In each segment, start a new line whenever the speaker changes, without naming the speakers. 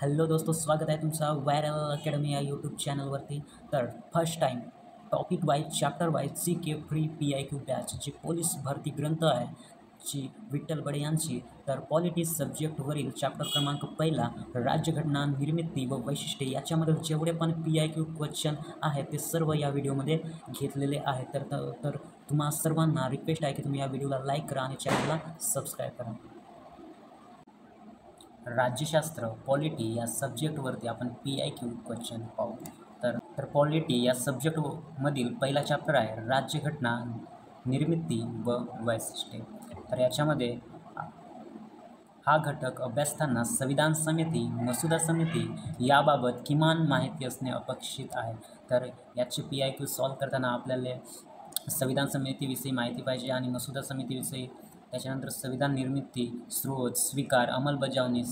Hello दोस्तों, स्वागत आहे तुमचं व्हायरल अकॅडमी या यूट्यूब चॅनलवरती. तर first time topic wise chapter wise सी के फ्री PIQ बॅच जी पोलीस भरती ग्रंथ आहे जी विठ्ठल बडे यांची. तर पॉलिटिक्स सब्जेक्टवरील चॅप्टर क्रमांक पहिला राज्यघटना निर्मिती व वैशिष्ट्ये याच्यामधील जेवढे पण PIQ क्वेश्चन आहेत ते सर्व या व्हिडिओमध्ये घेतलेले आहेत. तर तुम्हा सर्वांना रिक्वेस्ट आहे की तुम्ही या व्हिडिओला लाईक करा आणि चॅनलला सबस्क्राईब करा. राज्यशास्त्र पॉलिटी या सब्जेक्टवरती आपण PIQ क्वेश्चन पाहू. तर पॉलिटी या सब्जेक्टमधील पहिला चॅप्टर आहे राज्यघटना निर्मिती व वैशिष्ट्ये. तर याच्यामध्ये हा घटक अभ्यासताना संविधान समिती, मसुदा समिती याबाबत किमान माहिती असणे अपेक्षित आहे. तर याची PIQ सॉल्व करताना आपल्याला संविधान समितीविषयी माहिती पाहिजे आणि मसुदा समितीविषयी, त्याच्यानंतर संविधान निर्मिती, स्रोत, स्वीकार, अंमलबजावणी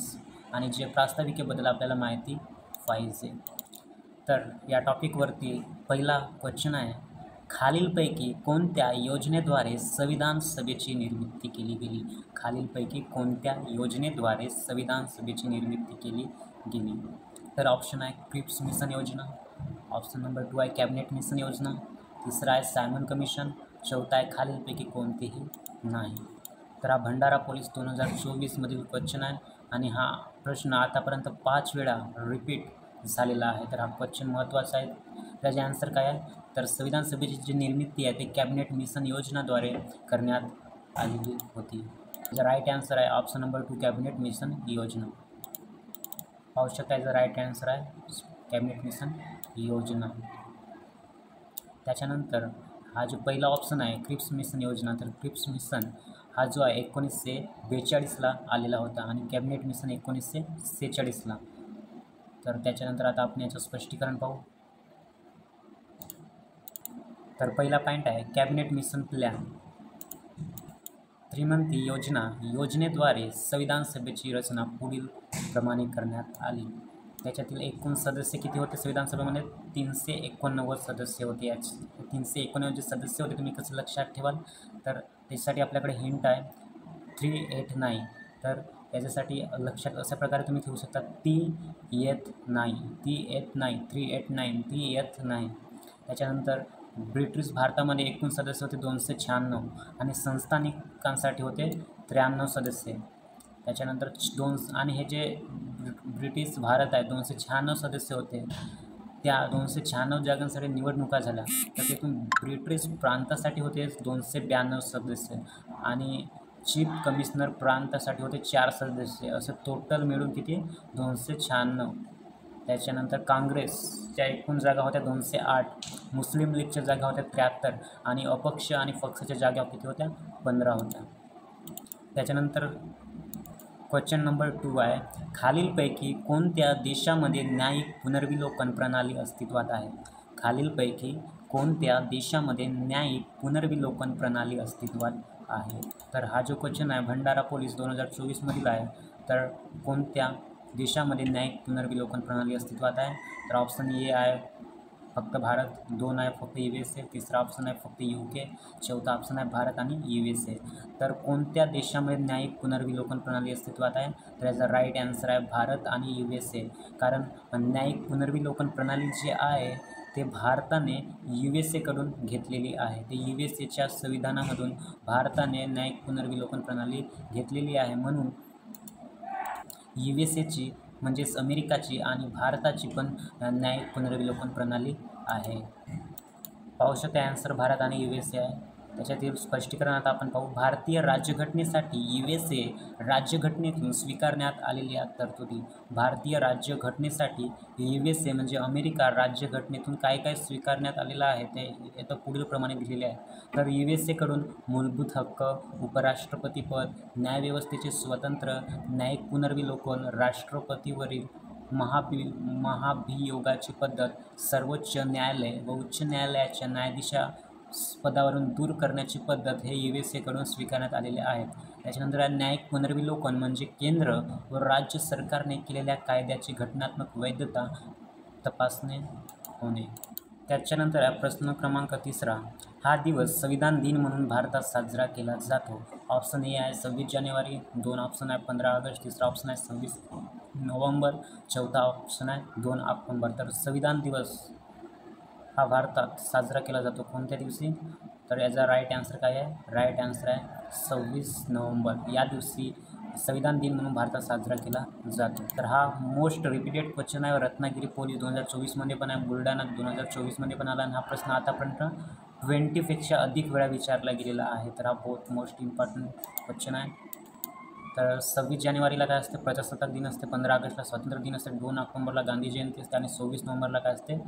आणि जे प्रास्ताविकेबद्दल आपल्याला माहिती पाहिजे. तर या टॉपिकवरती पहिला क्वेश्चन आहे, खालीलपैकी कोणत्या योजनेद्वारे संविधान सभेची निर्मिती केली गेली? खालीलपैकी कोणत्या योजनेद्वारे संविधान सभेची निर्मिती केली गेली? तर ऑप्शन आहे क्रिप्स मिशन योजना, ऑप्शन नंबर 2 आहे कॅबिनेट मिशन योजना, तिसरा आहे सायमन कमिशन, चौथा आहे खालीलपैकी कोणतेही नाही. तर हा भंडारा पोलीस 2024मधील क्वेश्चन आहे आणि हा प्रश्न आतापर्यंत 5 वेळा रिपीट झालेला आहे. तर हा क्वेश्चन महत्त्वाचा आहे. त्याचे आन्सर काय आहे? तर संविधान सभेची जी निर्मिती आहे ते कॅबिनेट मिशन योजनाद्वारे करण्यात आलेली होती. जर राईट आन्सर आहे ऑप्शन नंबर 2 कॅबिनेट मिशन योजना. पाहू शकता जर राईट आन्सर आहे कॅबिनेट मिशन योजना. त्याच्यानंतर हा जो पहिला ऑप्शन आहे क्रिप्स मिशन योजना, तर क्रिप्स मिशन हा जो आहे 1942ला आलेला होता आणि कॅबिनेट मिशन 1946ला. तर त्याच्यानंतर आता आपण याचं स्पष्टीकरण पाहू. तर पहिला पॉईंट आहे कॅबिनेट मिशन प्लॅन. त्रिमंती योजनेद्वारे संविधान सभेची रचना पुढील प्रमाणे करण्यात आली. त्याच्यातील एकूण सदस्य किती होते संविधान सभेमध्ये? 389 सदस्य होते. 389 जे सदस्य होते तुम्ही कसं लक्षात ठेवाल? तर त्याच्यासाठी आपल्याकडे हिंट आहे 389. तर त्याच्यासाठी लक्षात अशा प्रकारे तुम्ही ठेवू शकता 389. त्याच्यानंतर ब्रिटिश भारतामध्ये एकूण सदस्य होते 296 आणि संस्थानिकांसाठी होते 93 सदस्य. त्याच्यानंतर आणि हे जे ब्रिटिश भारत आहे 296 सदस्य होते. त्या 296 जागांसाठी निवडणुका झाल्या. तर तिथून ब्रिटिश प्रांतासाठी होते 292 सदस्य आणि चीफ कमिशनर प्रांतासाठी होते 4 सदस्य. असं टोटल मिळून किती? 296. त्याच्यानंतर काँग्रेसच्या एकूण जागा होत्या 208, मुस्लिम लीगच्या जागा होत्या 73 आणि अपक्ष आणि पक्षाच्या जागा किती होत्या? 15 होत्या. त्याच्यानंतर क्वेश्चन नंबर 2 आहे, खालीलपैकी कोणत्या देशामध्ये न्यायिक पुनर्विलोकन प्रणाली अस्तित्वात आहे? खालीलपैकी कोणत्या देशामध्ये न्यायिक पुनर्विलोकन प्रणाली अस्तित्वात आहे? तर हा जो क्वेश्चन आहे भंडारा पोलीस 2024मधील आहे. तर कोणत्या देशामध्ये न्यायिक पुनर्विलोकन प्रणाली अस्तित्वात आहे? तर ऑप्शन ए आहे फक्त भारत, 2 आहे फक्त USA, तिसरा ऑप्शन आहे फक्त UK, चौथा ऑप्शन आहे भारत आणि USA. तर कोणत्या देशामध्ये न्यायिक पुनर्विलोकन प्रणाली अस्तित्वात आहे? तर याचा राईट आन्सर आहे भारत आणि USA. कारण न्यायिक पुनर्विलोकन प्रणाली जी आहे ते भारताने USAकडून घेतलेली आहे. ते USAच्या संविधानामधून भारताने न्यायिक पुनर्विलोकन प्रणाली घेतलेली आहे. म्हणून USAची म्हणजेच अमेरिकाची आणि भारताची पण न्यायिक पुनर्विलोकन प्रणाली आहे. पाहू शकता आन्सर भारत आणि USA आहे. त्याच्यातील स्पष्टीकरण आता आपण पाहू. भारतीय राज्यघटनेसाठी USA राज्यघटनेतून स्वीकारण्यात आलेल्या तरतुदी. भारतीय राज्यघटनेसाठी USA म्हणजे अमेरिका राज्यघटनेतून काय काय स्वीकारण्यात आलेलं आहे ते आता पुढील प्रमाणे दिलेले आहे. तर USAकडून मूलभूत हक्क, उपराष्ट्रपतीपद, न्यायव्यवस्थेचे स्वतंत्र, न्यायिक पुनर्विलोकन, राष्ट्रपतीवरील महाभियोगाची पद्धत, सर्वोच्च न्यायालय व उच्च न्यायालयाच्या न्यायाधीशा पदावरून दूर करण्याची पद्धत हे USAकडून स्वीकारण्यात आलेले आहेत. त्याच्यानंतर न्यायिक पुनर्विलोकन म्हणजे केंद्र व राज्य सरकारने केलेल्या कायद्याची घटनात्मक वैधता तपासणे होणे. त्याच्यानंतर आहे प्रश्न क्रमांक 3. हा दिवस संविधान दिन म्हणून भारतात साजरा केला जातो. ऑप्शन ए आहे 26 जानेवारी, 2 ऑप्शन आहे 15 ऑगस्ट, तिसरा ऑप्शन आहे 26 नोव्हेंबर, चौथा ऑप्शन आहे 2 ऑक्टोबर. तर संविधान दिवस हा भारतात साजरा केला जातो कोणत्या दिवशी? तर याचा राईट आन्सर काय आहे? राईट आन्सर आहे 26 नोव्हेंबर. या दिवशी संविधान दिन म्हणून भारतात साजरा केला जातो. तर हा मोस्ट रिपीटेड क्वेश्चन आहे. रत्नागिरी पोलीस 2024मध्ये पण आहे, बुलढाणा 2024मध्ये पण आला आणि हा प्रश्न आतापर्यंत 20पेक्षा अधिक वेळा विचारला गेलेला आहे. तर हा बहुत मोस्ट इम्पॉर्टंट क्वेश्चन आहे. तर 26 जानेवारीला काय असते? प्रजासत्ताक दिन असते. 15 ऑगस्टला स्वातंत्र्य दिन असते. 2 ऑक्टोबरला गांधी जयंती असते आणि 26 नोव्हेंबरला काय असते?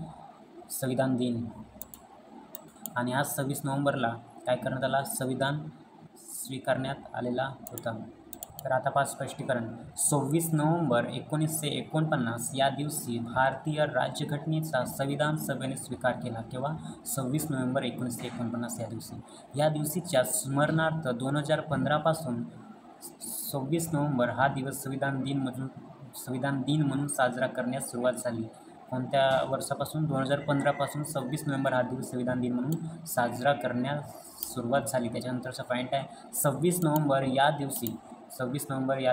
संविधान दिन. आणि आज 26 नोव्हेंबरला काय करण्यात आला? संविधान स्वीकारण्यात आलेला होता. तर आता पाच स्पष्टीकरण. 26 नोव्हेंबर 1949 या दिवशी भारतीय राज्यघटनेचा संविधान सभेने स्वीकार केला. केव्हा? 26 नोव्हेंबर 1949 या दिवशी. या दिवशीच्या स्मरणार्थ 2015पासून 26 नोव्हेंबर हा दिवस संविधान दिन म्हणून साजरा करण्यास सुरुवात झाली. कोणत्या वर्षापासून? 2015पासून 26 नोव्हेंबर हा दिवस संविधान दिन म्हणून साजरा करण्यास सुरुवात झाली. त्याच्यानंतरचा पॉईंट आहे 26 नोव्हेंबर या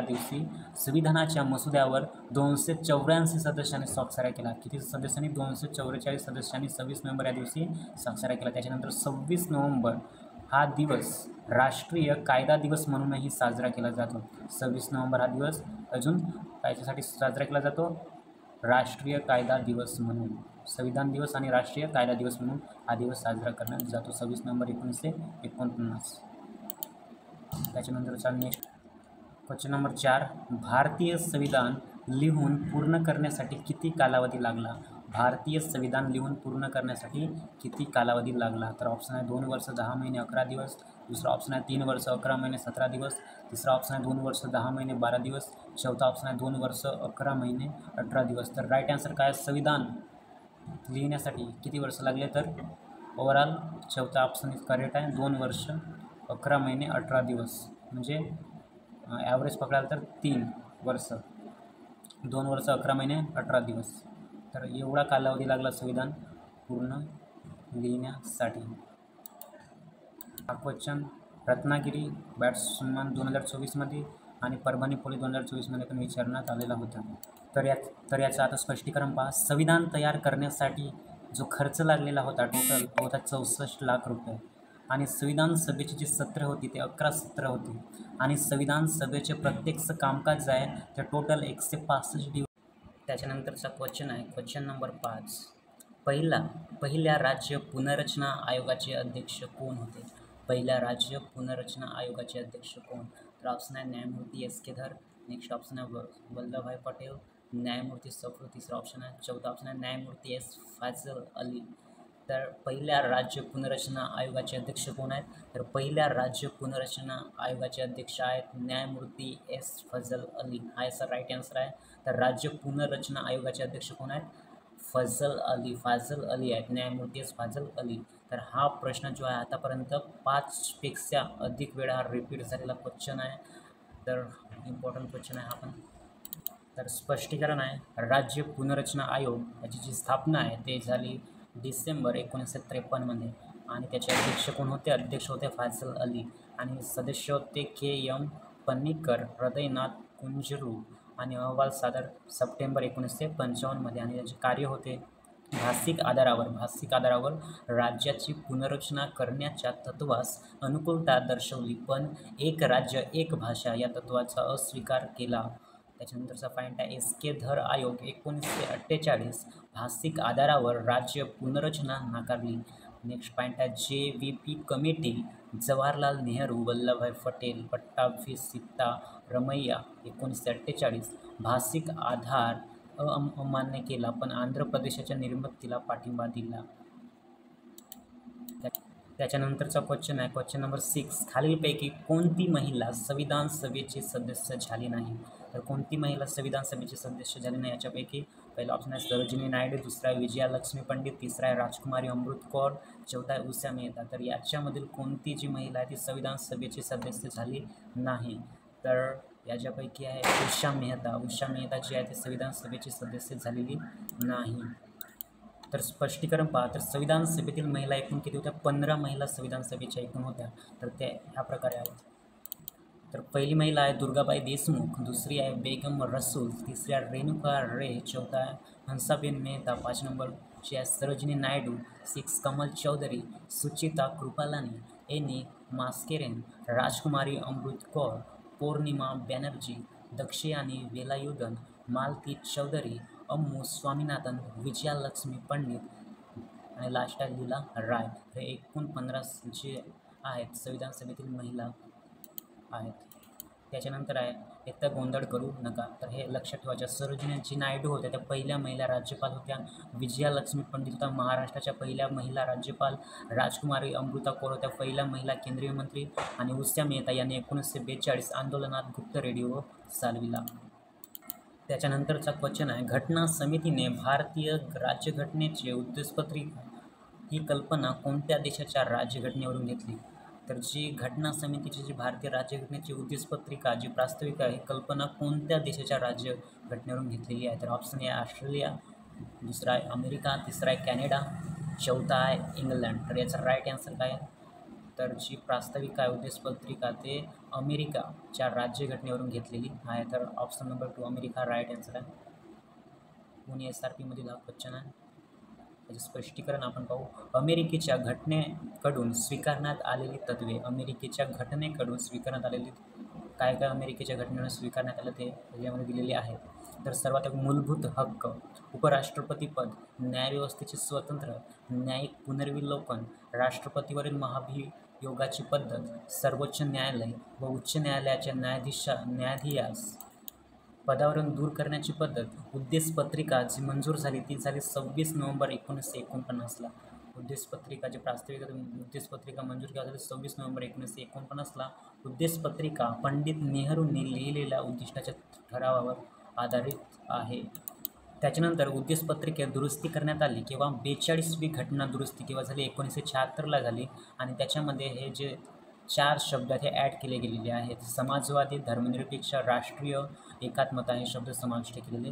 दिवशी संविधानाच्या मसुद्यावर 284 सदस्यांनी स्वाक्षऱ्या केला. किती सदस्यांनी? 244 सदस्यांनी 26 नोव्हेंबर या दिवशी स्वाक्षऱ्या केला. त्याच्यानंतर 26 नोव्हेंबर हा दिवस राष्ट्रीय कायदा दिवस म्हणूनही साजरा केला जातो. 26 नोव्हेंबर हा दिवस अजून कायच्यासाठी साजरा केला जातो? राष्ट्रीय कायदा दिवस म्हणून. संविधान दिवस आणि राष्ट्रीय कायदा दिवस म्हणून हा दिवस साजरा करण्यात जातो 26 नोव्हेंबर 1949. त्याच्यानंतरचा नेक्स्ट क्वेश्चन नंबर 4. भारतीय संविधान लिहून पूर्ण करण्यासाठी किती कालावधी लागला? भारतीय संविधान लिहून पूर्ण करण्यासाठी किती कालावधी लागला? तर ऑप्शन आहे 2 वर्ष 10 महिने 11 दिवस, दुसरा ऑप्शन आहे 3 वर्ष 11 महिने 17 दिवस, तिसरा ऑप्शन आहे 2 वर्ष 10 महिने 12 दिवस, चौथा ऑप्शन आहे 2 वर्ष 11 महिने 18 दिवस. तर राईट आन्सर काय? संविधान लिहिण्यासाठी किती वर्ष लागले? तर ओव्हरऑल चौथा ऑप्शन करेक्ट आहे, 2 वर्ष 11 महिने 18 दिवस. म्हणजे ॲव्हरेज पकडाल तर 3 वर्ष, 2 वर्ष 11 महिने 18 दिवस. तर एवढा कालावधी लागला संविधान पूर्ण लिहिण्यासाठी. हा क्वेश्चन रत्नागिरी बॅट्समन 2024मध्ये आणि परभणी पोलीस 2024मध्ये पण विचारण्यात आलेला होता. तर याचं आता स्पष्टीकरण पहा. संविधान तयार करण्यासाठी जो खर्च लागलेला होता टोटल तो होता 64 लाख रुपये. आणि संविधान सभेची जी सत्र होती ते 11 सत्र होती. आणि संविधान सभेचे प्रत्येक कामकाज जे आहे ते टोटल 165 दिवस. त्याच्यानंतरचा क्वेश्चन आहे क्वेश्चन नंबर 5. पहिल्या राज्य पुनर्रचना आयोगाचे अध्यक्ष कोण होते? पहिल्या राज्य पुनर्रचना आयोगाचे अध्यक्ष कोण? तर ऑप्शन आहे न्यायमूर्ती S.K. धर, नेक्स्ट ऑप्शन आहे वल्लभभाई पटेल, न्यायमूर्ती सफरू, तिसरा ऑप्शन आहे, चौथा ऑप्शन आहे न्यायमूर्ती S. फाजल अली. तर पहिल्या राज्य पुनर्रचना आयोगाचे अध्यक्ष कोण आहेत? तर पहिल्या राज्य पुनर्रचना आयोगाचे अध्यक्ष आहेत न्यायमूर्ती S. फाजल अली. हा याचा राईट आन्सर आहे. तर राज्य पुनर्रचना आयोगाचे अध्यक्ष कोण आहेत? फाजल अली आहेत, न्यायमूर्ती S. फाजल अली. तर हा प्रश्न जो आहे आतापर्यंत 5पेक्षा अधिक वेळा रिपीट झालेला क्वेश्चन आहे. तर इम्पॉर्टंट क्वेश्चन आहे हा पण. तर स्पष्टीकरण आहे. राज्य पुनर्रचना आयोग याची जी स्थापना आहे ते झाली डिसेंबर 1953मध्ये आणि त्याचे अध्यक्ष कोण होते? अध्यक्ष होते फाजल अली आणि सदस्य होते K.M. पन्नीकर, हृदयनाथ कुंजरू आणि अहवाल सादर सप्टेंबर 1955मध्ये. आणि त्याचे कार्य होते भाषिक आधारावर राज्याची पुनर्रचना करण्याच्या तत्त्वास अनुकूलता दर्शवली, पण एक राज्य एक भाषा या तत्त्वाचा अस्वीकार केला. त्याच्यानंतरचा पॉईंट आहे S.K. धर आयोग 1948 भाषिक आधारावर राज्य पुनर्रचना नाकारली. नेक्स्ट पॉईंट आहे JVP कमिटी जवाहरलाल नेहरू, वल्लभभाई पटेल, पट्टाभी सीतारमैया 1948 भाषिक आधार अमान्य केला, पण आंध्र प्रदेशाच्या निर्मितीला पाठिंबा दिला. त्याच्यानंतरचा क्वेश्चन आहे क्वेश्चन नंबर 6. खालीलपैकी कोणती महिला संविधान सभेचे सदस्य झाली नाही? तर कोणती महिला संविधान सभेचे सदस्य झाली नाही याच्यापैकी पहिला ऑप्शन आहे सरोजिनी नायडू, दुसरा आहे विजया लक्ष्मी पंडित, तिसरा आहे राजकुमारी अमृत कौर, चौथा आहे उषा मेहता. तर याच्यामधील कोणती जी महिला आहे ती संविधान सभेचे सदस्य झाली नाही? तर याच्यापैकी आहे उषा मेहता जी आहे ती संविधान सभेची सदस्य झालेली नाही. तर स्पष्टीकरण पहा. तर संविधान सभेतील महिला एकूण किती होत्या? 15 महिला संविधान सभेच्या एकूण होत्या. तर ते ह्या प्रकारे आहेत. तर पहिली महिला आहे दुर्गाबाई देशमुख, दुसरी आहे बेगम रसूल, तिसरी आहे रेणुका रे, चौथा आहे हंसाबेन मेहता, 5 नंबरची आहे सरोजिनी नायडू, 6 कमल चौधरी, सुचिता कृपालानी, एनी मास्केरेन, राजकुमारी अमृत कौर, पौर्णिमा बॅनर्जी, दक्षयानी वेलायुधन, मालती चौधरी, अम्मू स्वामीनाथन, विजयालक्ष्मी पंडित आणि लास्ट आहे लीला राय. हे एकूण 15 जे आहेत संविधान सभेतील महिला आहेत. त्याच्यानंतर आहे इथं गोंधळ करू नका. तर हे लक्षात ठेवायचं, सरोजिनी नायडू होत्या त्या पहिल्या महिला राज्यपाल होत्या, विजयालक्ष्मी पंडित होत्या महाराष्ट्राच्या पहिल्या महिला राज्यपाल, राजकुमारी अमृता कौर होत्या पहिल्या महिला केंद्रीय मंत्री आणि उषा मेहता यांनी 1942 आंदोलनात गुप्त रेडिओ चालविला. त्याच्यानंतरचा क्वेश्चन आहे, घटना समितीने भारतीय राज्यघटनेचे उद्देशपत्रिका ही कल्पना कोणत्या देशाच्या राज्यघटनेवरून घेतली? तर जी घटना समितीची जी भारतीय राज्यघटनेची उद्देशपत्रिका जी प्रास्ताविका आहे कल्पना कोणत्या देशाच्या राज्यघटनेवरून घेतलेली आहे? तर ऑप्शन ए ऑस्ट्रेलिया, दुसरा आहे अमेरिका, तिसरा आहे कॅनडा, चौथा आहे इंग्लंड. तर याचा राईट आन्सर काय आहे? तर जी प्रास्ताविका आहे उद्देशपत्रिका ते अमेरिकाच्या राज्यघटनेवरून घेतलेली आहे. तर option number 2 America right answer आहे. पुणे SRPमधील हा क्वेश्चन आहे. त्याचे स्पष्टीकरण आपण पाहू. अमेरिकेच्या घटनेकडून स्वीकारण्यात आलेली तत्त्वे. अमेरिकेच्या घटनेकडून स्वीकारण्यात आलेली काय काय अमेरिकेच्या घटनेकडून स्वीकारण्यात आलं ते त्याच्यामध्ये दिलेले आहे. तर सर्वात मूलभूत हक्क, उपराष्ट्रपतीपद, न्यायव्यवस्थेचे स्वतंत्र, न्यायिक पुनर्विलोकन, राष्ट्रपतीवरील महाभियोगाची पद्धत, सर्वोच्च न्यायालय व उच्च न्यायालयाच्या न्यायाधीश पदावरून दूर करण्याची पद्धत. उद्देशपत्रिका जी मंजूर झाली ती झाली 26 नोव्हेंबर 1949ला. उद्देशपत्रिका जी प्रास्ताविक उद्देशपत्रिका मंजूर केली झाली 26 नोव्हेंबर 1949ला. उद्देशपत्रिका पंडित नेहरूंनी लिहिलेल्या उद्दिष्टाच्या ठरावावर आधारित आहे. त्याच्यानंतर उद्देशपत्रिकेत दुरुस्ती करण्यात आली किंवा 42वी घटना दुरुस्ती केव्हा झाली? 1976ला झाली आणि त्याच्यामध्ये हे जे 4 शब्द हे ॲड केले गेलेले आहेत. समाजवादी, धर्मनिरपेक्ष, राष्ट्रीय एकात्मता हे शब्द समाविष्ट केलेले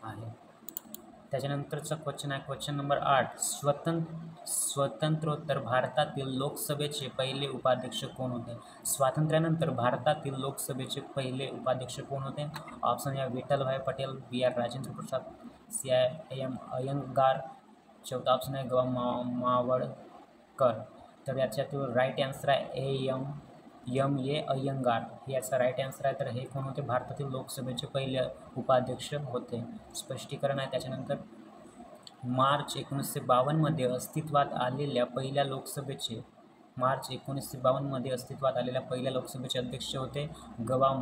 आहे. त्याच्यानंतरचा क्वेश्चन आहे क्वेश्चन नंबर 8. स्वातंत्र्योत्तर भारतातील लोकसभेचे पहिले उपाध्यक्ष कोण होते? स्वातंत्र्यानंतर भारतातील लोकसभेचे पहिले उपाध्यक्ष कोण होते? Option A Vithalbhai Patel, BR Rajendra Prasad, CIM Iyengar, चौथा ऑप्शन आहे मावळकर. तर याच्यातील राईट आन्सर आहे MA अय्यंगार हे याचा राईट आन्सर आहे. तर हे कोण होते? भारतातील लोकसभेचे पहिले उपाध्यक्ष होते. स्पष्टीकरण आहे त्याच्यानंतर. मार्च 1952मध्ये अस्तित्वात आलेल्या पहिल्या लोकसभेचे अध्यक्ष होते गवा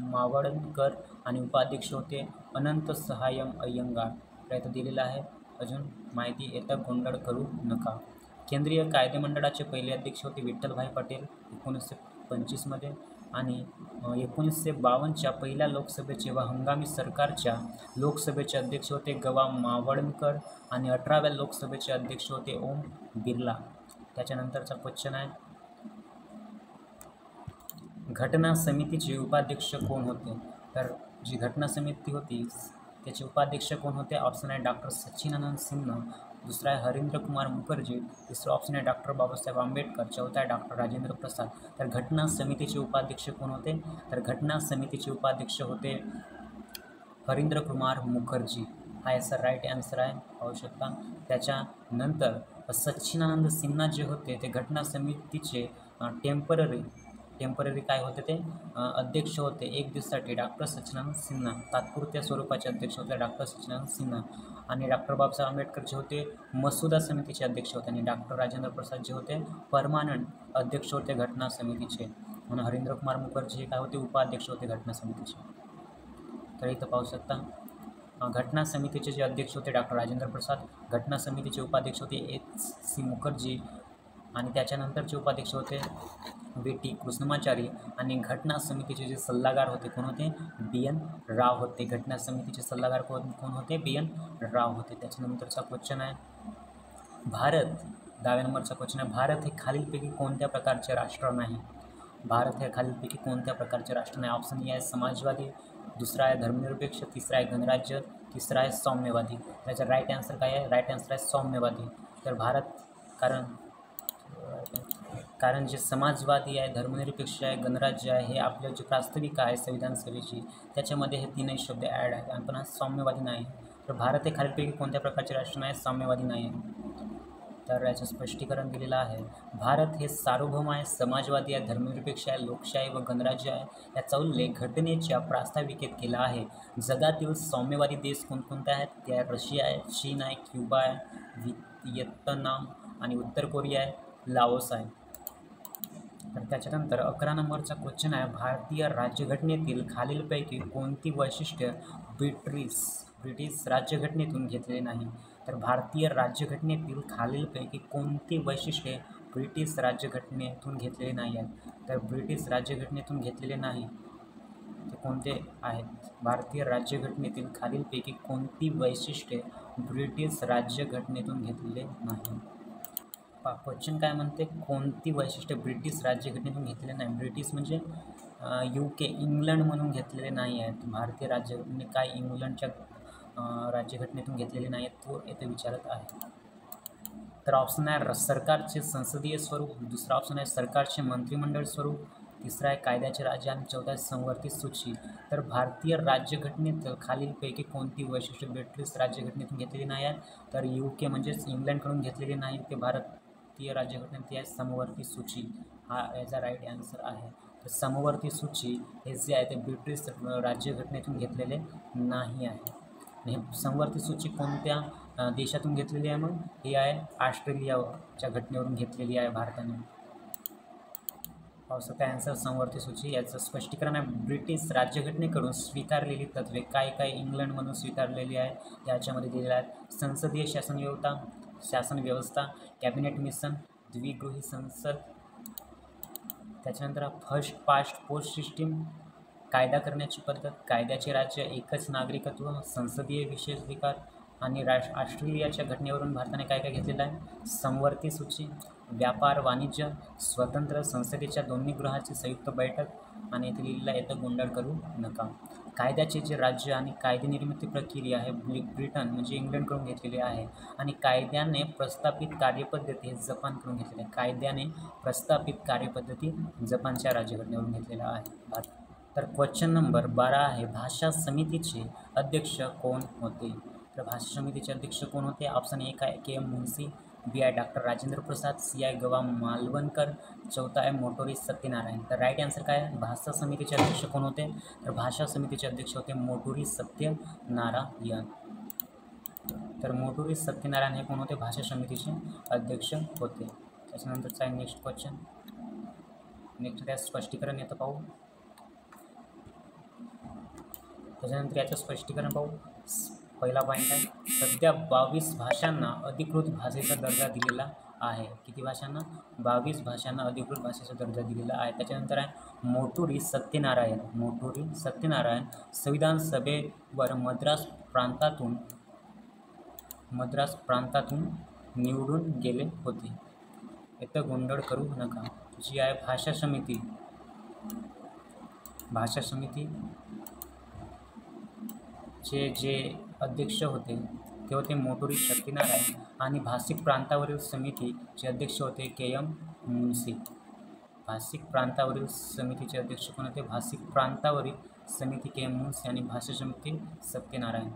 मावळकर आणि उपाध्यक्ष होते अनंत सहायम अय्यंगार. प्रयत्न दिलेला आहे. अजून माहिती येतं गोंधळ करू नका. केंद्रीय कायदेमंडळाचे पहिले अध्यक्ष होते विठ्ठलभाई पटेल 1925मध्ये आणि 1952च्या पहिल्या लोकसभेचे व हंगामी सरकारच्या लोकसभेचे अध्यक्ष होते गवा मावळकर आणि 18व्या लोकसभेचे अध्यक्ष होते ओम बिर्ला. त्याच्यानंतरचा क्वेश्चन आहे, घटना समितीचे उपाध्यक्ष कोण होते? तर जी घटना समिती होती त्याचे उपाध्यक्ष कोण होते? ऑप्शन आहे डॉक्टर सच्चिदानंद सिन्हा, दुसरा आहे हरिंद्र कुमार मुखर्जी, तिसरा ऑप्शन आहे डॉक्टर बाबासाहेब आंबेडकर, चौथा आहे डॉक्टर राजेंद्र प्रसाद. तर घटना समितीचे उपाध्यक्ष कोण होते? तर घटना समितीचे उपाध्यक्ष होते हरिंद्र कुमार मुखर्जी. हा याचा राईट आन्सर आहे, पाहू शकता. त्याच्यानंतर सच्चिदानंद सिन्हा जे होते ते घटना समितीचे टेम्पररी काय होते ते अध्यक्ष होते 1 दिवसासाठी. डॉक्टर सच्चिदानंद सिन्हा तात्पुरत्या स्वरूपाचे अध्यक्ष होते डॉक्टर सच्चिदानंद सिन्हा. आणि डॉक्टर बाबासाहेब आंबेडकर जे होते मसुदा समितीचे अध्यक्ष होते आणि डॉक्टर राजेंद्र प्रसाद जे होते परमानंट अध्यक्ष होते घटना समितीचे. म्हणून हरिंद्र कुमार मुखर्जी हे काय होते? उपाध्यक्ष होते घटना समितीचे. तर इथं पाहू शकता घटना समितीचे जे अध्यक्ष होते डॉक्टर राजेंद्र प्रसाद, घटना समितीचे उपाध्यक्ष होते HC मुखर्जी आणि त्याच्यानंतरचे उपाध्यक्ष होते VT कृष्णमाचारी आणि घटना समितीचे जे सल्लागार होते कोण होते? BN राव होते. घटना समितीचे सल्लागार कोण होते? BN राव होते. त्याच्यानंतरचा क्वेश्चन आहे, भारत 10व्या नंबरचा क्वेश्चन आहे, भारत हे खालीलपैकी कोणत्या प्रकारचे राष्ट्र नाही? भारत हे खालीलपैकी कोणत्या प्रकारचे राष्ट्र नाही? ऑप्शन ए आहे समाजवादी, दुसरा आहे धर्मनिरपेक्ष, तिसरा आहे गणराज्य, तिसरा आहे सौम्यवादी. त्याचा राईट आन्सर काय आहे? राईट आन्सर आहे सौम्यवादी. तर भारत कारण कारण जे समाजवादी आहे, धर्मनिरपेक्ष आहे, गणराज्य आहे, हे आपलं जे प्रास्ताविका आहे संविधान सभेची, त्याच्यामध्ये हे तीनही शब्द ॲड आहेत. आणि पण हा साम्यवादी नाही. तर भारत हे खालीलपैकी कोणत्या प्रकारचे राष्ट्र नाही, साम्यवादी नाही आहे. तर याचं स्पष्टीकरण दिलेलं आहे. भारत हे सार्वभौम आहे, समाजवादी आहे, धर्मनिरपेक्ष आहे, लोकशाही व गणराज्य आहे. याचा उल्लेख घटनेच्या प्रास्ताविकेत केला आहे. जगातील साम्यवादी देश कोणकोणते आहेत? ते आहे रशिया आहे, चीन आहे, क्युबा आहे, व्हिएतनाम आणि उत्तर कोरिया आहे, लाओस आहे. तर त्याच्यानंतर 11 नंबरचा क्वेश्चन आहे, भारतीय राज्यघटनेतील खालीलपैकी कोणती वैशिष्ट्य ब्रिटिश राज्यघटनेतून घेतलेली नाही? तर भारतीय राज्यघटनेतील खालीलपैकी कोणती वैशिष्ट्ये ब्रिटिश राज्यघटनेतून घेतलेली नाही आहेत? तर ब्रिटिश राज्यघटनेतून घेतलेले नाही ते कोणते आहेत? भारतीय राज्यघटनेतील खालीलपैकी कोणती वैशिष्ट्ये ब्रिटिश राज्यघटनेतून घेतलेले नाही? क्वेश्चन काय म्हणते, कोणती वैशिष्ट्ये ब्रिटिश राज्यघटनेतून घेतलेले नाही? ब्रिटिश म्हणजे UK, इंग्लंड म्हणून घेतलेले नाही आहेत. भारतीय राज्यघटने काय इंग्लंडच्या राज्यघटनेतून घेतलेले नाही आहेत, तो येथे विचारत आहे. तर ऑप्शन आहे सरकारचे संसदीय स्वरूप, दुसरा ऑप्शन आहे सरकारचे मंत्रिमंडळ स्वरूप, तिसरा आहे कायद्याचे राज्य आणि चौथा आहे संवर्धित सूची. तर भारतीय राज्यघटनेत खालीलपैकी कोणती वैशिष्ट्ये ब्रिटिश राज्यघटनेतून घेतलेली नाही आहेत? तर UK म्हणजेच इंग्लंडकडून घेतलेली नाही ते भारतीय राज्यघटनेत, ती आहे समवर्ती सूची. हा याचा राईट आन्सर आहे. तर समवर्ती सूची हे जे आहे ते ब्रिटिश राज्यघटनेतून घेतलेले नाही आहे. आणि समवर्ती सूची कोणत्या देशातून घेतलेली आहे? मग ही आहे ऑस्ट्रेलियाच्या घटनेवरून घेतलेली आहे भारताने. पाहू शकता आन्सर समवर्ती सूची. याचं स्पष्टीकरण आहे, ब्रिटिश राज्यघटनेकडून स्वीकारलेली तत्त्वे काय इंग्लंडमधून स्वीकारलेली आहे याच्यामध्ये दिलेलं आहे. संसदीय शासन व्यवस्था, कॅबिनेट मिशन, द्विगृही संसद, त्याच्यानंतर फर्स्ट पास्ट पोस्ट सिस्टीम, कायदा करण्याची पद्धत, कायद्याचे राज्य, एकच नागरिकत्व, संसदीय विशेषाधिकार आणि ऑस्ट्रेलियाच्या घटनेवरून भारताने काय घेतलेलं आहे? समवर्ती सूची, व्यापार वाणिज्य, स्वतंत्र संसदेच्या दोन्ही गृहाची संयुक्त बैठक आणि इथे लिहिलेलं येतं गोंधळ करू नका. कायद्याचे जे राज्य आणि कायदे निर्मिती प्रक्रिया आहे ब्रिटन म्हणजे इंग्लंडकडून घेतलेली आहे आणि कायद्याने प्रस्थापित कार्यपद्धती हे जपानकडून घेतलेले आहे. कायद्याने प्रस्थापित कार्यपद्धती जपानच्या राज्यघटनेवरून घेतलेला आहे. तर क्वेश्चन नंबर 12 आहे, भाषा समितीचे अध्यक्ष कोण होते? तर भाषा समितीचे अध्यक्ष कोण होते? ऑप्शन 1 आहे KM मुन्शी, बी आहे डॉक्टर राजेंद्र प्रसाद, सी आहे गवा मालवणकर, चौथा आहे मोटोरी सत्यनारायण. तर राईट आन्सर काय आहे? भाषा समितीचे अध्यक्ष कोण होते? तर भाषा समितीचे अध्यक्ष होते मोटोरी सत्यनारायण. तर मोटोरी सत्यनारायण हे कोण होते? भाषा समितीचे अध्यक्ष होते. त्याच्यानंतरचा आहे नेक्स्ट क्वेश्चन. नेक्स्ट त्या स्पष्टीकरण येतं पाहू. त्याच्यानंतर याचं स्पष्टीकरण पाहू. पहिला पॉईंट आहे, सध्या 22 भाषांना अधिकृत भाषेचा दर्जा दिलेला आहे. किती भाषांना? 22 भाषांना अधिकृत भाषेचा दर्जा दिलेला आहे. त्याच्यानंतर आहे मोटोरी सत्यनारायण संविधान सभेवर मद्रास प्रांतातून निवडून गेले होते. इथं गोंधळ करू नका. जी आहे भाषा समिती जे अध्यक्ष होते ते होते मोटोरी सत्यनारायण आणि भाषिक प्रांतावरील समितीचे अध्यक्ष होते KM मुन्शी. भाषिक प्रांतावरील समितीचे अध्यक्ष कोण होते? भाषिक प्रांतावरील समिती KM मुन्शी आणि भाषा समिती सत्यनारायण.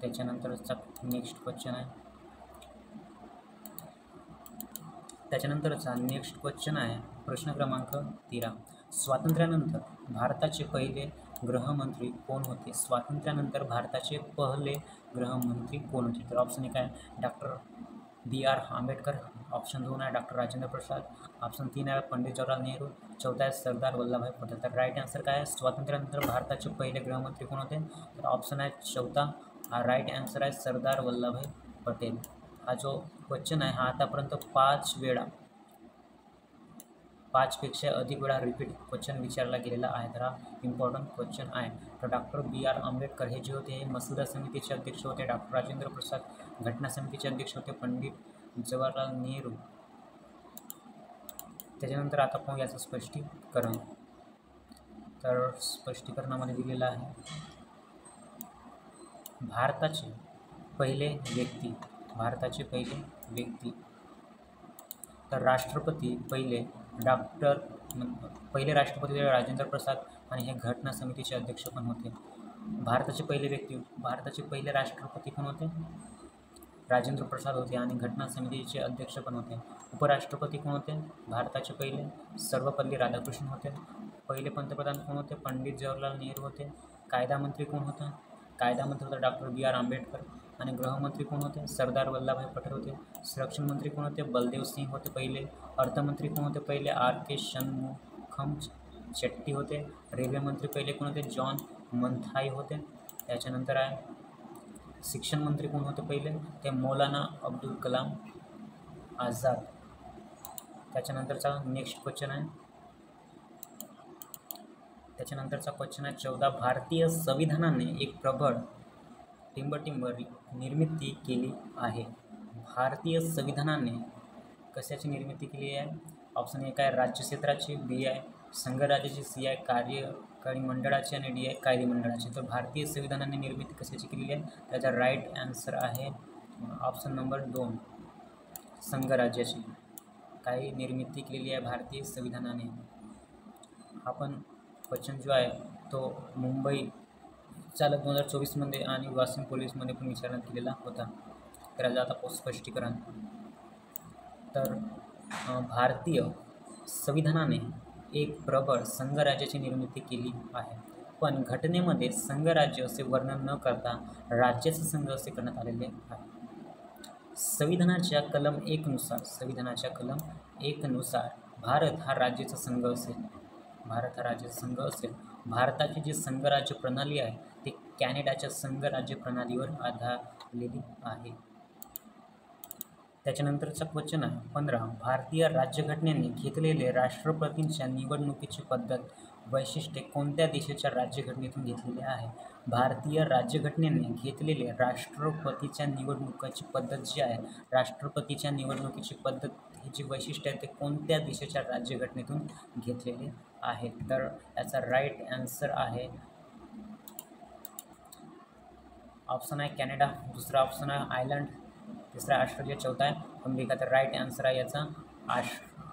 त्याच्यानंतरचा नेक्स्ट क्वेश्चन आहे. त्याच्यानंतरचा नेक्स्ट क्वेश्चन आहे प्रश्न क्रमांक 13. स्वातंत्र्यानंतर भारताचे पहिले गृहमंत्री कोण होते? स्वातंत्र्यानंतर भारताचे पहिले गृहमंत्री कोण होते? तर ऑप्शन 1 आहे डॉक्टर BR आंबेडकर, ऑप्शन 2 आहे डॉक्टर राजेंद्र प्रसाद, ऑप्शन 3 आहे पंडित जवाहरलाल नेहरू, चौथा आहे सरदार वल्लभभाई पटेल. तर राईट आन्सर काय आहे? स्वातंत्र्यानंतर भारताचे पहिले गृहमंत्री कोण होते? तर ऑप्शन आहे चौथा, हा राईट आन्सर आहे सरदार वल्लभभाई पटेल. हा जो क्वेश्चन आहे हा आतापर्यंत 5पेक्षा अधिक वेळा रिपीट क्वेश्चन विचारला गेलेला आहे. तर हा इम्पॉर्टंट क्वेश्चन आहे. तर डॉक्टर BR आंबेडकर हे जे होते हे मसुदा समितीचे अध्यक्ष होते. डॉक्टर राजेंद्र प्रसाद घटना समितीचे अध्यक्ष होते. पंडित जवाहरलाल नेहरू. त्याच्यानंतर आता पाहू याचं स्पष्टीकरण. तर स्पष्टीकरणामध्ये दिलेलं आहे भारताचे पहिले व्यक्ती. तर राष्ट्रपती पहिले राष्ट्रपती राजेंद्र प्रसाद आणि हे घटना समितीचे अध्यक्ष पण होते. भारताचे पहिले राष्ट्रपती पण होते राजेंद्र प्रसाद होते आणि घटना समितीचे अध्यक्ष पण होते. उपराष्ट्रपती कोण होते? भारताचे पहिले सर्वपल्ली राधाकृष्णन होते. पहिले पंतप्रधान कोण होते? पंडित जवाहरलाल नेहरू होते. कायदा मंत्री कोण होता? कायदा मंत्री होता डॉक्टर B.R. आंबेडकर. आणि गृहमंत्री कोण होते? सरदार वल्लभभाई पटेल होते. संरक्षण मंत्री कोण होते? बलदेव सिंग होते पहिले. अर्थमंत्री कोण होते? पहिले R.K. शनमुखम शेट्टी होते. रेल्वे मंत्री पहिले कोण होते? जॉन मंथाई होते. त्याच्यानंतर आहे शिक्षण मंत्री कोण होते पहिले? ते मौलाना अब्दुल कलाम आझाद. त्याच्यानंतरचा नेक्स्ट क्वेश्चन आहे 14. भारतीय संविधानाने एक प्रबळ टिंब निर्मिती केली आहे. भारतीय संविधानाने कशाची निर्मिती केली आहे? ऑप्शन 1 आहे राज्यक्षेत्राची, B आहे संघराज्याची, C आहे कार्यकारी मंडळाची आणि D आहे कायदे मंडळाची. तर भारतीय संविधानाने निर्मिती कशाची केलेली आहे? त्याचा राईट आन्सर आहे ऑप्शन नंबर 2 संघराज्याची. काही निर्मिती केलेली आहे भारतीय संविधानाने. आपण क्वेश्चन जो आहे तो मुंबई 2024मध्ये आणि वाशिम पोलीसमध्ये पण विचारण्यात केलेला होता. तर याचं आता स्पष्टीकरण. तर भारतीय संविधानाने एक प्रबळ संघराज्याची निर्मिती केली आहे, पण घटनेमध्ये संघराज्य असे वर्णन न करता राज्याचे संघ असे करण्यात आलेले आहे. संविधानाच्या कलम 1 नुसार भारत हा राज्याचा संघ असेल. भारताची जी संघराज्य प्रणाली आहे ती कॅनडाच्या संघराज्य प्रणालीवर आधारलेली आहे. त्याच्यानंतरचा क्वेश्चन आहे 15. भारतीय राज्यघटनेने घेतलेले राष्ट्रपतींच्या निवडणुकीची पद्धत वैशिष्ट्ये कोणत्या देशाच्या राज्यघटनेतून घेतलेले आहे? भारतीय राज्यघटनेने घेतलेले राष्ट्रपतीच्या निवडणुकीची पद्धत जी आहे, राष्ट्रपतीच्या निवडणुकीची पद्धत ही जी वैशिष्ट्य आहे ते कोणत्या देशाच्या राज्यघटनेतून घेतलेले आहे? तर याचा राईट आन्सर आहे ऑप्शन आहे कॅनडा, दुसरा ऑप्शन आहे आयर्लंड, तिसरा ऑस्ट्रेलिया, चौथा आहे अमेरिका. तर राईट आन्सर आहे याचा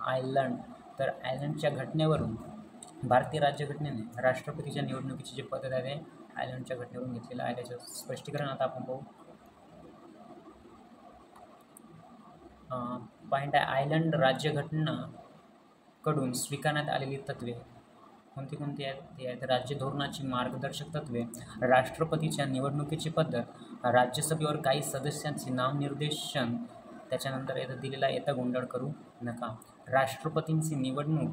आयर्लंड. तर आयर्लंडच्या घटनेवरून भारतीय राज्यघटनेने राष्ट्रपतीच्या निवडणुकीची जी पद्धत आहे ते आयर्लंडच्या घटनेवरून घेतलेलं आहे. त्याचं स्पष्टीकरण आता आपण पाहू. पॉईंट आहे आयर्लंड राज्यघटनाकडून स्वीकारण्यात आलेली तत्त्वे कोणती आहेत? ते आहेत राज्य धोरणाची मार्गदर्शक तत्त्वे, राष्ट्रपतीच्या निवडणुकीची पद्धत, राज्यसभेवर काही सदस्यांचे नामनिर्देशन. त्याच्यानंतर येतं दिलेला येतं गोंधळ करू नका. राष्ट्रपतींची निवडणूक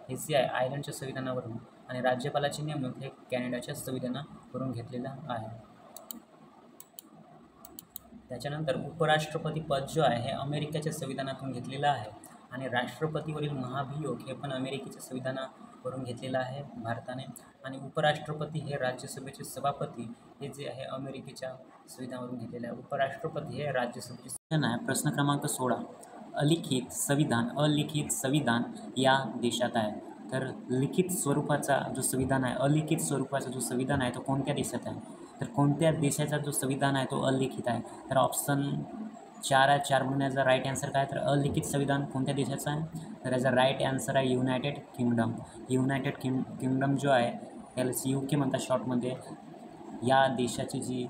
हे जे आहे आयर्लंडच्या संविधानावरून आणि राज्यपालाची नेमणूक हे कॅनडाच्या संविधानावरून घेतलेलं आहे. त्याच्यानंतर उपराष्ट्रपती पद जो आहे हे अमेरिकेच्या संविधानातून घेतलेलं आहे आणि राष्ट्रपतीवरील महाभियोग हे पण अमेरिकेच्या संविधानावरून घेतलेलं आहे भारताने. आणि उपराष्ट्रपती हे राज्यसभेचे सभापती हे जे आहे अमेरिकेच्या संविधानावरून घेतलेलं आहे. उपराष्ट्रपती हे राज्यसभेचे आहे. प्रश्न क्रमांक 16. अलिखित संविधान या देशात आहे. तर लिखित स्वरूपाचा जो संविधान आहे, अलिखित स्वरूपाचा जो संविधान आहे तो कोणत्या देशात आहे? तर कोणत्या देशाचा जो संविधान आहे तो अलिखित आहे? तर ऑप्शन 4 आहे. 4 म्हणून याचा राईट आन्सर काय? तर अलिखित संविधान कोणत्या देशाचं आहे? तर याचा राईट आन्सर आहे युनायटेड किंगडम. युनायटेड किंगडम जो आहे त्याला UK म्हणतात शॉर्टमध्ये. या देशाची जी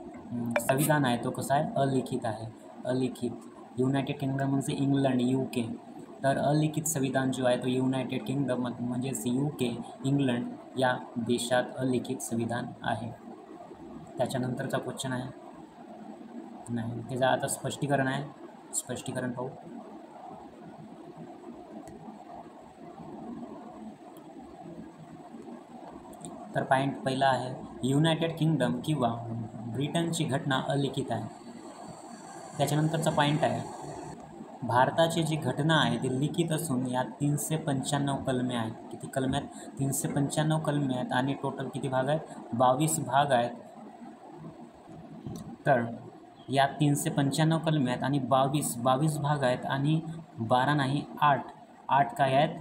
संविधान आहे तो कसा आहे? अलिखित आहे. अलिखित. युनायटेड किंगडम म्हणजे इंग्लंड, UK. तर अलिखित संविधान जो आहे तो युनायटेड किंगडम म्हणजेच UK, इंग्लंड या देशात अलिखित संविधान आहे. त्याच्यानंतरचा क्वेश्चन आहे नाही त्याचं आता स्पष्टीकरण आहे. स्पष्टीकरण पाहू. तर पॉईंट पहिला आहे युनायटेड किंगडम किंवा ब्रिटनची घटना अलिखित आहे. त्याच्यानंतरचा पॉईंट आहे भारताची जी घटना आहे ती लिखित असून यात 395 कलमे आहेत. किती कलमे आहेत? 395 कलमे आहेत. आणि टोटल किती भाग आहेत? 22 भाग आहेत. तर यात 395 कलमे आहेत आणि 22 भाग आहेत आणि 12 नाही 8 काय आहेत?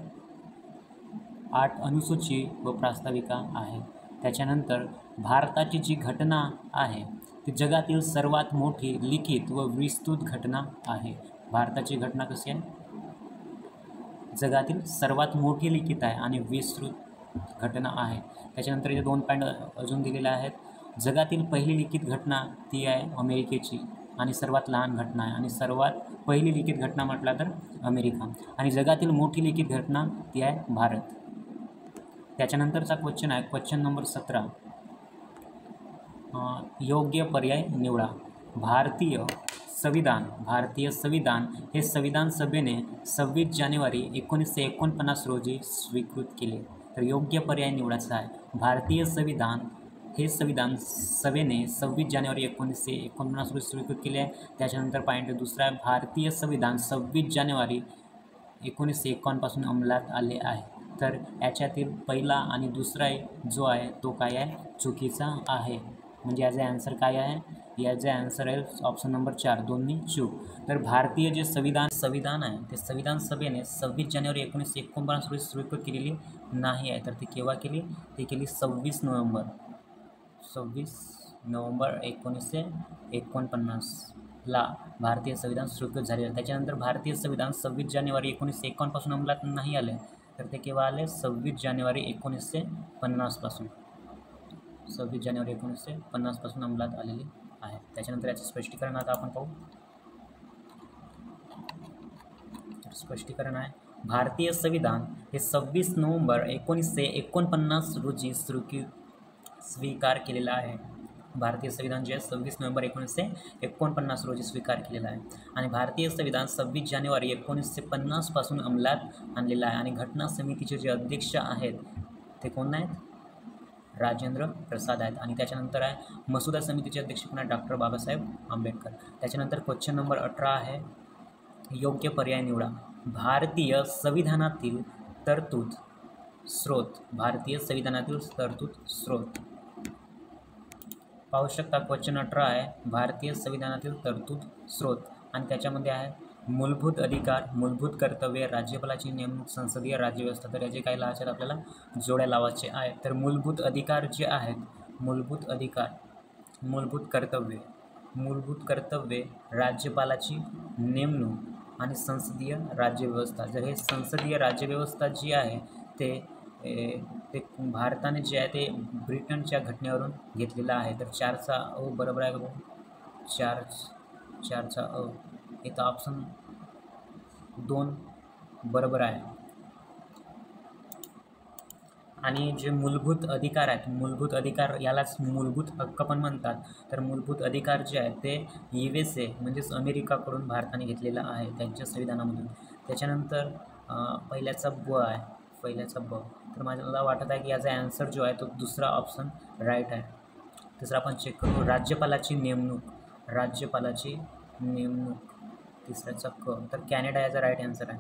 8 अनुसूची व प्रास्ताविका आहे. त्याच्यानंतर भारताची जी घटना आहे ती जगातील सर्वात मोठी लिखित व विस्तृत घटना आहे. भारताची घटना कशी आहे? जगातील सर्वात मोठी लिखित आहे आणि विस्तृत घटना आहे. त्याच्यानंतर इथे 2 पॉईंट अजून दिलेले आहेत. जगातील पहिली लिखित घटना ती आहे अमेरिकेची आणि सर्वात लहान घटना आहे, आणि सर्वात पहिली लिखित घटना म्हटला तर अमेरिका, आणि जगातील मोठी लिखित घटना ती आहे भारत. त्याच्यानंतरचा क्वेश्चन आहे क्वेश्चन नंबर 17. योग्य पर्याय निवडा. भारतीय संविधान हे संविधान सभेने 26 जानेवारी 1949 रोजी स्वीकृत केले. तर योग्य पर्याय निवडायचा आहे. भारतीय संविधान हे संविधान सभेने 26 जानेवारी 1949 रोजी स्वीकृत केले आहे. त्याच्यानंतर पॉईंट दुसरा आहे, भारतीय संविधान 26 जानेवारी 1951 पासून अंमलात आले आहे. तर याच्यातील पहिला आणि दुसरा जो आहे तो काय आहे, चुकीचा आहे. म्हणजे याचा आन्सर काय आहे, याचा आन्सर आहे ऑप्शन नंबर 4, दोन्ही चूक. तर भारतीय जे संविधान आहे ते संविधान सभेने 26 जानेवारी 1949 रोजी स्वीकृत केलेली नाही आहे. तर ती केव्हा केली, ती केली 26 नोव्हेंबर 1949ला भारतीय संविधान स्वीकृत झाले. त्याच्यानंतर भारतीय संविधान 26 जानेवारी 1951 पासून अंमलात नाही आले. तर ते केव्हा आले, 26 जानेवारी 1950 पासून, 26 जानेवारी 1950 पासून अंमलात आलेले आहे. त्याच्यानंतर याचं स्पष्टीकरण आता आपण पाहू. स्पष्टीकरण आहे, भारतीय संविधान हे 26 नोव्हेंबर 1949 रोजी स्वीकार केलेला आहे. भारतीय संविधान जे 26 नोव्हेंबर 1949 रोजी स्वीकार केलेला आहे, आणि भारतीय संविधान 26 जानेवारी 1950 पासून अंमलात आणलेला आहे. आणि घटना समितीचे जे अध्यक्ष आहेत ते कोण आहेत, राजेंद्र प्रसाद आहेत. आणि त्याच्यानंतर आहे मसुदा समितीचे अध्यक्ष कोण आहेत, डॉक्टर बाबासाहेब आंबेडकर. त्याच्यानंतर क्वेश्चन नंबर 18 आहे, योग्य पर्याय निवडा. भारतीय संविधानातील तरतूद स्रोत. भारतीय संविधानातील तरतूद स्रोत पाहू शकता. क्वेश्चन 18 आहे, भारतीय संविधानातील तरतूद स्रोत, आणि त्याच्यामध्ये आहे मूलभूत अधिकार, मूलभूत कर्तव्ये, राज्यपालाची नेमणूक, संसदीय राज्यव्यवस्था. तर याचे काही लावायचे आपल्याला जोड्या लावायचे आहेत. तर मूलभूत अधिकार जे आहेत, मूलभूत कर्तव्ये, राज्यपालाची नेमणूक आणि संसदीय राज्यव्यवस्था. जर हे संसदीय राज्यव्यवस्था जी आहे ते भारताने जे आहे ते ब्रिटनच्या घटनेवरून घेतलेलं आहे. तर 4चा अ बरोबर आहे का, 4चा अ इथं ऑप्शन 2 बरोबर आहे. आणि जे मूलभूत अधिकार आहेत, मूलभूत अधिकार यालाच मूलभूत हक्क पण म्हणतात. तर मूलभूत अधिकार जे आहेत ते USA म्हणजेच अमेरिकाकडून भारताने घेतलेला आहे त्यांच्या संविधानामधून. त्याच्यानंतर पहिल्याचा ब आहे, तर मला वाटत आहे की याचा आन्सर जो आहे तो दुसरा ऑप्शन राईट आहे. तिसरा आपण चेक करू, राज्यपालाची नेमणूक, तिसऱ्याचा क, तर कॅनडा याचा राईट आन्सर आहे.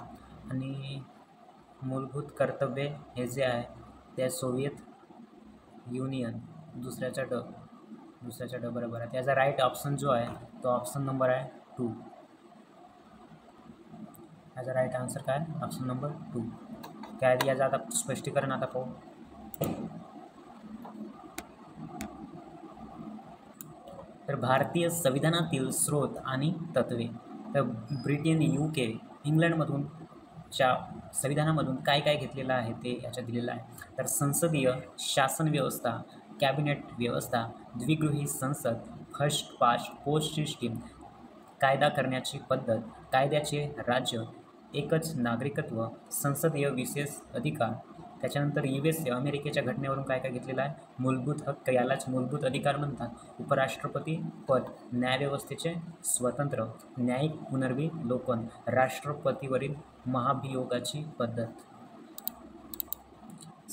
आणि मूलभूत कर्तव्ये हे जे आहे ते सोव्हिएत युनियन, दुसऱ्याचा ड बरोबर आहे. त्याचा राईट ऑप्शन जो आहे तो ऑप्शन नंबर आहे 2. याचा राईट आन्सर काय, ऑप्शन नंबर 2. काय याचं आता स्पष्टीकरण आता पाहू. तर भारतीय संविधानातील स्रोत आणि तत्वे. तर ब्रिटन, UK, इंग्लंडमधून च्या संविधानामधून काय काय घेतलेलं आहे ते याच्यात दिलेलं आहे. तर संसदीय शासन व्यवस्था, कॅबिनेट व्यवस्था, द्विगृही संसद, फर्स्ट पास्ट पोस्ट सिस्टीम, कायदा करण्याची पद्धत, कायद्याचे राज्य, एकच नागरिकत्व, संसदीय विशेष अधिकार. त्याच्यानंतर USA अमेरिकेच्या घटनेवरून काय काय घेतलेलं आहे, मूलभूत हक्क यालाच मूलभूत अधिकार म्हणतात, उपराष्ट्रपती पद, न्यायव्यवस्थेचे स्वतंत्र, न्यायिक पुनर्विलोकन, राष्ट्रपतीवरील महाभियोगाची पद्धत,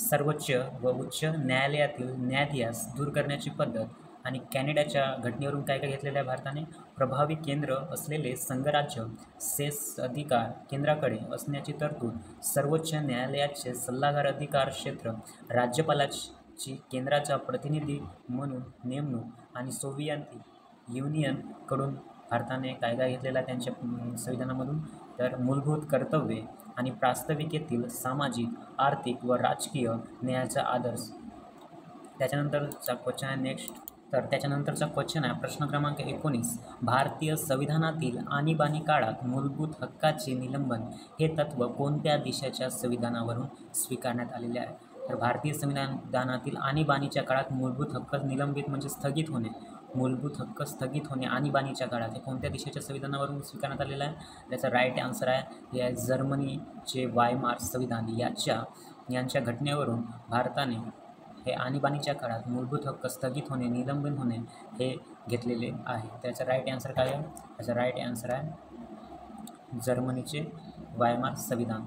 सर्वोच्च व उच्च न्यायालयातील न्यायाधीश दूर करण्याची पद्धत. आणि कॅनडाच्या घटनेवरून काय काय घेतलेलं आहे भारताने, प्रभावी केंद्र असलेले संघराज्य, सेस अधिकार केंद्राकडे असण्याची तरतूद, सर्वोच्च न्यायालयाचे सल्लागार अधिकार क्षेत्र, राज्यपालाची केंद्राचा प्रतिनिधी म्हणून नेमणूक. आणि सोव्हिएत युनियनकडून भारताने कायदा घेतलेला त्यांच्या संविधानामधून, तर मूलभूत कर्तव्ये आणि प्रास्ताविकेतील सामाजिक, आर्थिक व राजकीय न्यायाचा आदर्श. त्याच्यानंतरचा क्वेश्चन आहे नेक्स्ट, तर त्याच्यानंतरचा क्वेश्चन आहे प्रश्न क्रमांक 19. भारतीय संविधानातील आणीबाणी काळात मूलभूत हक्काचे निलंबन हे तत्त्व कोणत्या देशाच्या संविधानावरून स्वीकारण्यात आलेले आहे? तर भारतीय संविधानातील आणीबाणीच्या काळात मूलभूत हक्क निलंबित म्हणजे स्थगित होणे, मूलभूत हक्क स्थगित होणे आणीबाणीच्या काळात हे कोणत्या देशाच्या संविधानावरून स्वीकारण्यात आलेलं आहे? त्याचा राईट आन्सर आहे हे आहे जर्मनीचे वायमार संविधान. यांच्या घटनेवरून भारताने हे आणीबाणीच्या काळात मूलभूत हक्क स्थगित होणे, निलंबन होणे हे घेतलेले आहे. त्याचा राईट आन्सर काय आहे? त्याचा राईट आन्सर आहे जर्मनीचे वायमार संविधान.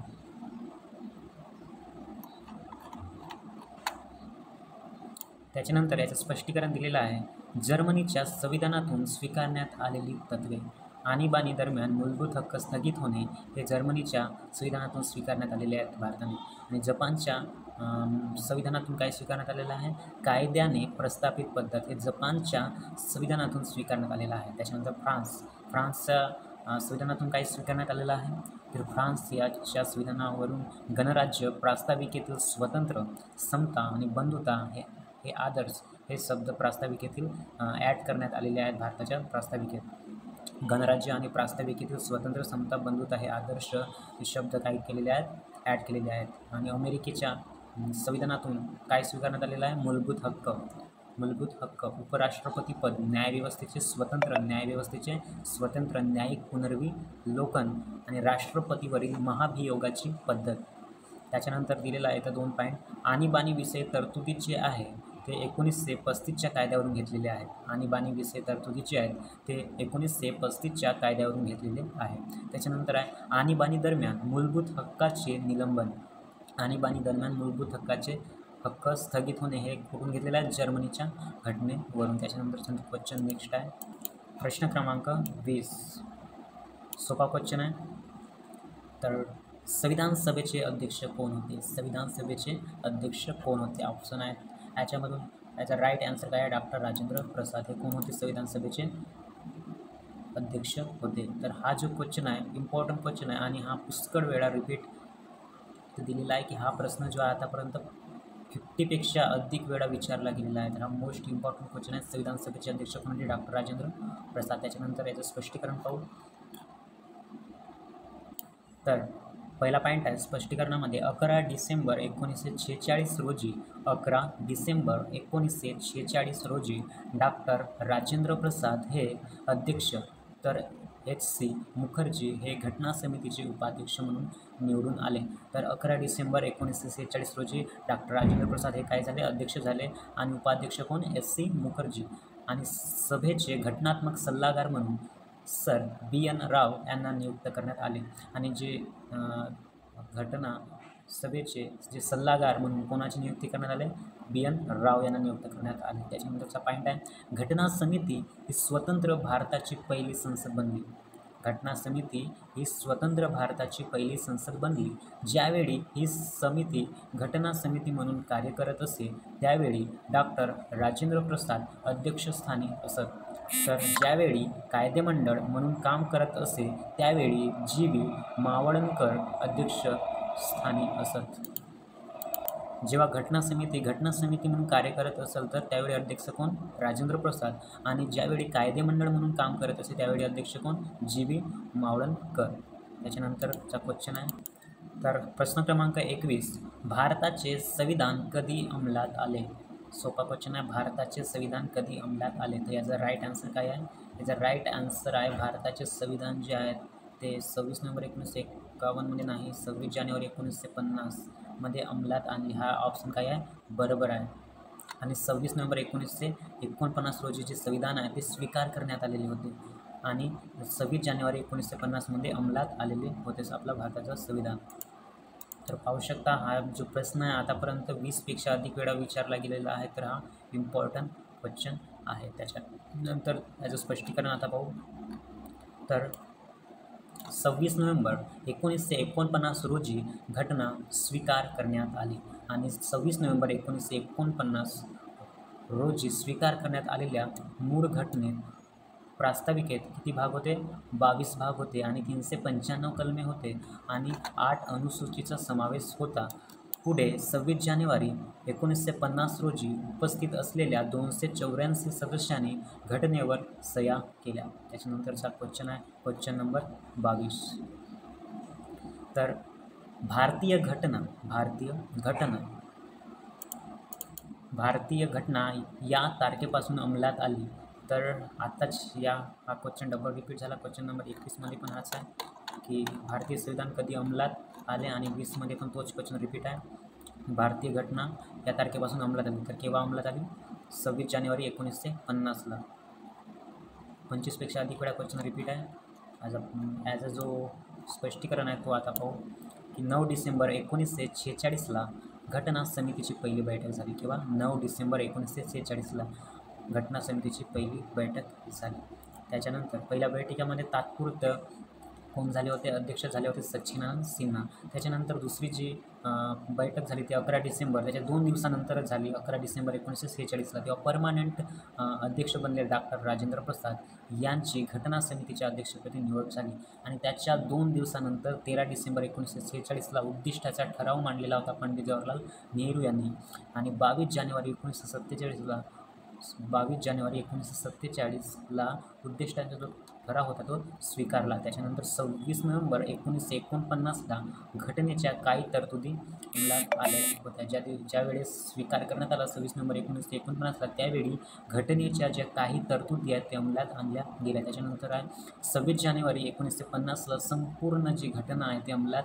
त्याच्यानंतर याचं स्पष्टीकरण दिलेलं आहे. जर्मनीच्या संविधानातून स्वीकारण्यात आलेली तत्त्वे. आणीबाणी दरम्यान मूलभूत हक्क स्थगित होणे हे जर्मनीच्या संविधानातून स्वीकारण्यात आलेले आहेत भारताने. आणि जपानच्या संविधानातून काय स्वीकारण्यात आलेलं आहे? कायद्याने प्रस्थापित पद्धत हे जपानच्या संविधानातून स्वीकारण्यात आलेलं आहे. त्याच्यानंतर फ्रान्सच्या संविधानातून काय स्वीकारण्यात आलेलं आहे? तर फ्रान्स याच्या संविधानावरून गणराज्य, प्रास्ताविकेतील स्वतंत्र, समता आणि बंधुता हे आदर्श हे शब्द प्रास्ताविकेतील ॲड करण्यात आलेले आहेत भारताच्या प्रास्ताविकेत. गणराज्य आणि प्रास्ताविकेतील स्वतंत्र, समता, बंधुता हे आदर्श हे शब्द काय केलेले आहेत? ॲड केलेले आहेत. आणि अमेरिकेच्या संविधानातून काय स्वीकारण्यात आलेलं आहे? मूलभूत हक्क, उपराष्ट्रपतीपद, न्यायव्यवस्थेचे स्वतंत्र न्यायिक पुनर्विलोकन आणि राष्ट्रपतीवरील महाभियोगाची पद्धत. त्याच्यानंतर दिलेला आहे तर 2 पॉईंट. आणीबाणीविषयी तरतुदी जे आहे ते 1935च्या कायद्यावरून घेतलेले आहेत. आणीबाणीविषयी तरतुदी जे आहेत ते 1935च्या कायद्यावरून घेतलेले आहे. त्याच्यानंतर आहे आणीबाणी दरम्यान मूलभूत हक्काचे निलंबन. आणीबाणी दरम्यान मूलभूत हक्काचे हक्क स्थगित होणे हे कुठून घेतलेलं आहे? जर्मनीच्या घटनेवरून. त्याच्यानंतर क्वेश्चन नेक्स्ट आहे प्रश्न क्रमांक 20. सोपा क्वेश्चन आहे. तर संविधान सभेचे अध्यक्ष कोण होते? संविधान सभेचे अध्यक्ष कोण होते? ऑप्शन आहेत याच्यामधून. याचा राईट आन्सर काय आहे? डॉक्टर राजेंद्र प्रसाद हे कोण होते? संविधान सभेचे अध्यक्ष होते. तर हा जो क्वेश्चन आहे इम्पॉर्टंट क्वेश्चन आहे आणि हा पुष्कळ वेळा रिपीट दिलेला आहे की हा प्रश्न जो आहे आतापर्यंत 50पेक्षा अधिक वेळा विचारला गेलेला आहे. तर हा मोस्ट इम्पॉर्टंट क्वेश्चन आहे. संविधान सभेचे अध्यक्ष कोण म्हणजे डॉक्टर राजेंद्र प्रसाद. त्याच्यानंतर याचं स्पष्टीकरण पाहू. तर पहिला पॉईंट आहे स्पष्टीकरणामध्ये 11 डिसेंबर 1946 रोजी 11 डिसेंबर 1946 रोजी डॉक्टर राजेंद्र प्रसाद हे अध्यक्ष तर HC मुखर्जी हे घटना समितीचे उपाध्यक्ष म्हणून निवडून आले. तर 11 डिसेंबर 1946 रोजी डॉक्टर राजेंद्र प्रसाद हे काय झाले? अध्यक्ष झाले. आणि उपाध्यक्ष कोण? HC मुखर्जी. आणि सभेचे घटनात्मक सल्लागार म्हणून सर BN राव यांना नियुक्त करण्यात आले. आणि जे घटना सभेचे जे सल्लागार म्हणून कोणाची नियुक्ती करण्यात आले? BN राव यांना नियुक्त करण्यात आले. त्याच्यानंतरचा पॉईंट आहे घटना समिती ही स्वतंत्र भारताची पहिली संसद बनली. घटना समिती ही स्वतंत्र भारताची पहिली संसद बनली. ज्यावेळी ही समिती घटना समिती म्हणून कार्य करत असे त्यावेळी डॉक्टर राजेंद्र प्रसाद अध्यक्षस्थानी असत. तर ज्यावेळी कायदेमंडळ म्हणून काम करत असे त्यावेळी GV मावळणकर अध्यक्षस्थानी असत. जेव्हा घटना समिती म्हणून कार्य करत असेल तर त्यावेळी अध्यक्ष कोण? राजेंद्र प्रसाद. आणि ज्यावेळी कायदेमंडळ म्हणून काम करत असे त्यावेळी अध्यक्ष कोण? GV मावळणकर. त्याच्यानंतरचा क्वेश्चन आहे तर प्रश्न क्रमांक 21. भारताचे संविधान कधी अंमलात आले? सोपा क्वेश्चन आहे. भारताचे संविधान कधी अंमलात आले? तर याचा राईट आन्सर काय आहे? याचा राईट आन्सर आहे भारताचे संविधान जे आहेत ते 26 नोव्हेंबर 1951 मध्ये नाही, 26 जानेवारी 1950 मध्ये अंमलात आणली. हा ऑप्शन काय आहे? बरोबर आहे. आणि 26 नोव्हेंबर 1949 रोजी जे संविधान आहे ते स्वीकार करण्यात आलेले होते आणि 26 जानेवारी 1950 मध्ये अंमलात आलेले होतेच आपला भारताचं संविधान. तर पाहू शकता हा जो प्रश्न आहे आतापर्यंत 20पेक्षा अधिक वेळा विचारला गेलेला आहे. तर हा इम्पॉर्टंट क्वेश्चन आहे. त्याच्यानंतर याचं स्पष्टीकरण आता पाहू. तर 26 नोव्हेंबर 1949 रोजी घटना स्वीकार करण्यात आली. आणि 26 नोव्हेंबर 1949 रोजी स्वीकार करण्यात आलेल्या मूळ घटनेत प्रास्ताविकेत किती भाग होते? 22 भाग होते आणि 395 कलमे होते आणि 8 अनुसूचीचा समावेश होता. पुढे 26 जानेवारी 1950 रोजी उपस्थित असलेल्या 284 सदस्यांनी घटनेवर सह्या केल्या. त्याच्यानंतरचा क्वेश्चन आहे क्वेश्चन नंबर 22. तर भारतीय घटना या तारखेपासून अंमलात आली. तर आताच हा क्वेश्चन डबल रिपीट झाला. क्वेश्चन नंबर 21मध्ये पण हाच आहे की भारतीय संविधान कधी अंमलात आले, आणि 20मध्ये पण तोच क्वेश्चन रिपीट आहे. भारतीय घटना या तारखेपासून अंमलात आली. तर केव्हा अंमलात आली? 26 जानेवारी 1950ला. 25पेक्षा अधिक वेळा क्वेश्चन रिपीट आहे. ॲज अ जो स्पष्टीकरण आहे तो आता पाहू की 9 डिसेंबर 1946ला घटना समितीची पहिली बैठक झाली. किंवा 9 डिसेंबर 1946ला घटना समितीची पहिली बैठक झाली. त्याच्यानंतर पहिल्या बैठकीमध्ये तात्पुरतं कोण झाले होते? अध्यक्ष झाले होते सच्चिदानंद सिन्हा. त्याच्यानंतर दुसरी जी बैठक झाली ती 11 डिसेंबर, त्याच्या 2 दिवसानंतरच झाली 11 डिसेंबर 1946ला. तेव्हा परमानंट अध्यक्ष बनले डॉक्टर राजेंद्र प्रसाद यांची घटना समितीच्या अध्यक्षपदी निवड झाली. आणि त्याच्या 2 दिवसानंतर 13 डिसेंबर 1946ला उद्दिष्टाचा ठराव मांडलेला होता पंडित जवाहरलाल नेहरू यांनी. आणि 22 जानेवारी 1947ला उद्दिष्टांचा जो ठराव होता तो स्वीकारला. त्याच्यानंतर 26 नोव्हेंबर 1949ला घटनेच्या काही तरतुदी अंमलात आल्या होत्या. ज्यावेळेस स्वीकार करण्यात आला 26 नोव्हेंबर 1949ला, त्यावेळी घटनेच्या ज्या काही तरतुदी आहेत त्या अंमलात आणल्या गेल्या. त्याच्यानंतर आहे 26 जानेवारी 1950ला संपूर्ण जी घटना आहे ती अंमलात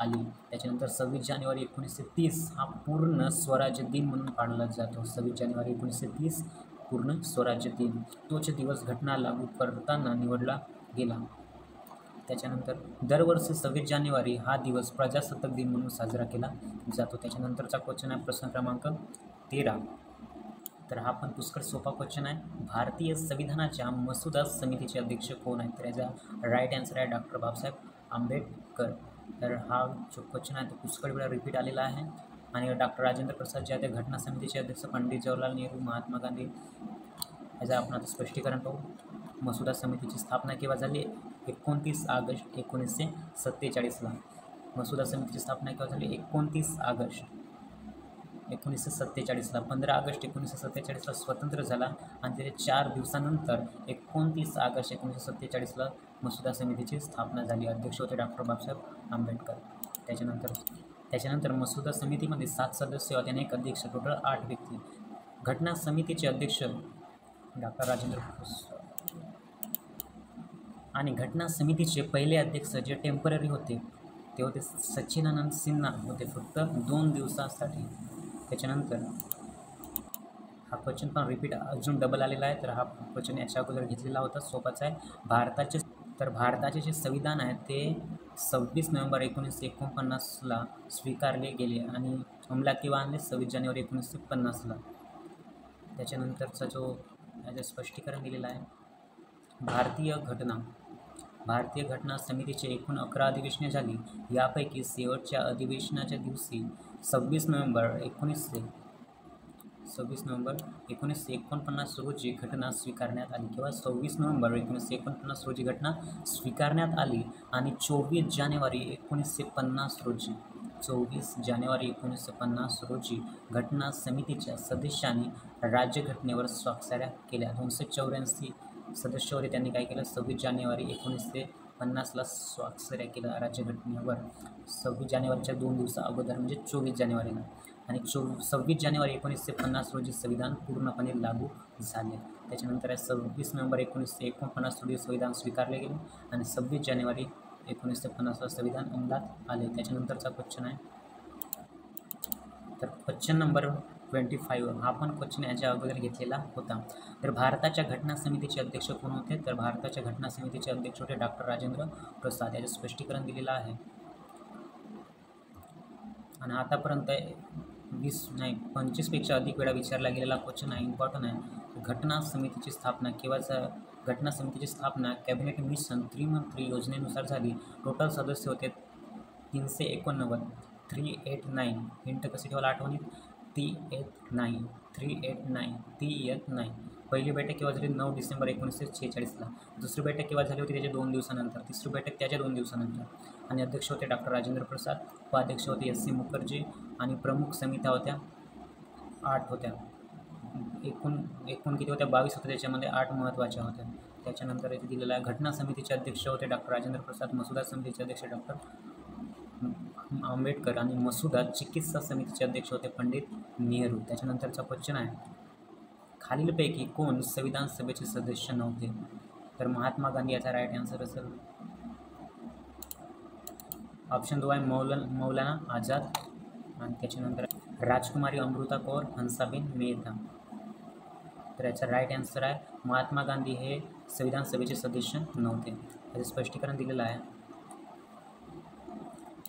आली. त्याच्यानंतर 26 जानेवारी 1930 हा पूर्ण स्वराज्य दिन म्हणून पाळला जातो. 26 जानेवारी 1930 पूर्ण स्वराज्य दिन. तोच दिवस घटना लागू करताना निवडला गेला. त्याच्यानंतर दरवर्षी 26 जानेवारी हा दिवस प्रजासत्ताक दिन म्हणून साजरा केला जातो. त्याच्यानंतरचा क्वेश्चन आहे प्रश्न क्रमांक 13. तर हा पण पुष्कळ सोपा क्वेश्चन आहे. भारतीय संविधानाच्या मसुदा समितीचे अध्यक्ष कोण आहेत? तर याचा राईट आन्सर आहे डॉक्टर बाबासाहेब आंबेडकर. तर हा जो क्वेश्चन आहे तो पुष्कळ वेळा रिपीट आलेला आहे. आणि डॉक्टर राजेंद्र प्रसाद जे आहे ते घटना समितीचे अध्यक्ष, पंडित जवाहरलाल नेहरू, महात्मा गांधी. याचं आपण आता स्पष्टीकरण पाहू. मसुदा समितीची स्थापना केव्हा झाली? 29 ऑगस्ट 1947ला. मसुदा समितीची स्थापना केव्हा झाली? 29 ऑगस्ट 1947ला. 15 ऑगस्ट 1947ला स्वतंत्र झाला. आणि त्याच्या 4 दिवसानंतर 29 ऑगस्ट 1947ला मसुदा समितीची स्थापना झाली. अध्यक्ष होते डॉक्टर बाबासाहेब आंबेडकर. त्याच्यानंतर मसुदा समितीमध्ये 7 सदस्य होते आणि एक अध्यक्ष, टोटल 8 व्यक्ती. घटना समितीचे अध्यक्ष डॉक्टर राजेंद्र प्रसाद आणि घटना समितीचे पहिले अध्यक्ष जे टेम्पररी होते ते होते सच्चिदानंद सिन्हा होते, फक्त 2 दिवसासाठी. त्याच्यानंतर हा क्वेश्चन पण रिपीट अजून डबल आलेला आहे. तर हा क्वेश्चन याच्या अगोदर घेतलेला होता, सोपाच आहे. भारताचे जे संविधान आहे ते 26 नोव्हेंबर 1949ला स्वीकारले गेले आणि अंमलात केव्हा आणले? 26 जानेवारी 1950ला. त्याच्यानंतरचा जो याचं स्पष्टीकरण दिलेलं आहे. भारतीय घटना समितीचे एकूण 11 अधिवेशने झाली. यापैकी शेवटच्या अधिवेशनाच्या दिवशी 26 नोव्हेंबर 1949 रोजी घटना स्वीकारण्यात आली. किंवा 26 नोव्हेंबर 1949 रोजी घटना स्वीकारण्यात आली. आणि 24 जानेवारी 1950 रोजी घटना समितीच्या सदस्यांनी राज्यघटनेवर स्वाक्षऱ्या केल्या. 284 सदस्य होते, त्यांनी काय केलं? 26 जानेवारी 1950ला स्वाक्षऱ्या केल्या राज्यघटनेवर. 26 जानेवारीच्या 2 दिवसा अगोदर म्हणजे 24 जानेवारीला. आणि 26 जानेवारी 1950 रोजी संविधान पूर्णपणे लागू झाले. त्याच्यानंतर 26 नोव्हेंबर 1949 रोजी संविधान स्वीकारले गेले आणि 26 जानेवारी 1950ला संविधान अंमलात आले. त्याच्यानंतरचा क्वेश्चन आहे. तर क्वेश्चन नंबर 25 हा पण क्वेश्चन याच्या अगोदर घेतलेला होता. तर भारताच्या घटना समितीचे अध्यक्ष कोण होते? तर भारताच्या घटना समितीचे अध्यक्ष होते डॉक्टर राजेंद्र प्रसाद. याचं स्पष्टीकरण दिलेलं आहे. आणि आतापर्यंत 25पेक्षा अधिक वेळा विचारला गेलेला क्वेश्चन आहे, इम्पॉर्टंट आहे. घटना समितीची स्थापना घटना समितीची स्थापना कॅबिनेट मिशन त्रिमंत्री योजनेनुसार झाली. टोटल सदस्य होते 389. 389 हिंट कशी ठेवायला आठवणीत? 389. पहिली बैठक केव्हा झाली? 9 डिसेंबर 1946ला. दुसरी बैठक केव्हा झाली होती? त्याच्या 2 दिवसानंतर. तिसरी बैठक त्याच्या 2 दिवसानंतर. आणि अध्यक्ष होते डॉक्टर राजेंद्र प्रसाद, उपाध्यक्ष होते एस सी मुखर्जी आणि प्रमुख समित्या होत्या 8 होत्या. एकूण किती होत्या? 22 होत्या. त्याच्यामध्ये 8 महत्त्वाच्या होत्या. त्याच्यानंतर इथे दिलेलं आहे घटना समितीचे अध्यक्ष होते डॉक्टर राजेंद्र प्रसाद, मसुदा समितीचे अध्यक्ष डॉक्टर आंबेडकर आणि मसुदा चिकित्सा समितीचे अध्यक्ष होते पंडित नेहरू. त्याच्यानंतरचा क्वेश्चन आहे, खालीलपैकी कोण संविधान सभेचे सदस्य नव्हते? तर महात्मा गांधी याचा राईट आन्सर असेल. ऑप्शन 2 आहे मौलाना आझाद आणि त्याच्यानंतर राजकुमारी अमृता कौर, हंसाबेन मेहता. तर याचा राईट आन्सर आहे महात्मा गांधी हे संविधान सभेचे सदस्य नव्हते. याचं स्पष्टीकरण दिलेलं आहे.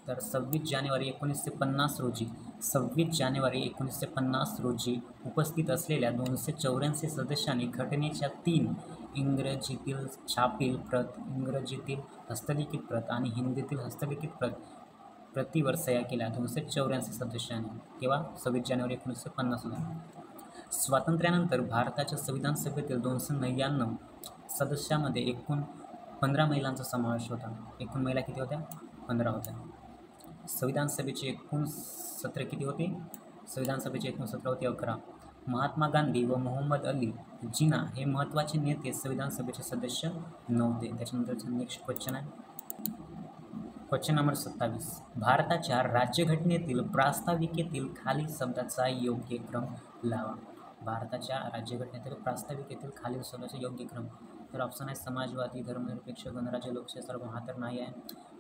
तर 26 जानेवारी 1950 रोजी उपस्थित असलेल्या 284 सदस्यांनी घटनेच्या 3 इंग्रजीतील छापील प्रत, इंग्रजीतील हस्तलिखित प्रत आणि हिंदीतील हस्तलिखित प्रतिवर सह्या केल्या. 284 सदस्यांनी. केव्हा? 26 जानेवारी 1950 रोजी. स्वातंत्र्यानंतर भारताच्या संविधान सभेतील 299 सदस्यामध्ये एकूण 15 महिलांचा समावेश होता. एकूण महिला किती होत्या? 15 होत्या. संविधान सभेची एकूण सत्र किती होती? संविधान सभेची एकूण सत्र होती 11. महात्मा गांधी व मोहम्मद अली जिना हे महत्त्वाचे नेते संविधान सभेचे सदस्य नव्हते. त्याच्यानंतरचा नेक्स्ट क्वेश्चन आहे क्वेश्चन नंबर 27. भारताच्या राज्यघटनेतील प्रास्ताविकेतील खालील शब्दाचा योग्य क्रम लावा. भारताच्या राज्यघटनेतील प्रास्ताविकेतील खालील शब्दाचा योग्य क्रम. तर ऑप्शन आहे समाजवादी, धर्मनिरपेक्ष, गणराज्य, लोकशाही, सार्वभौम. हा तर नाही आहे.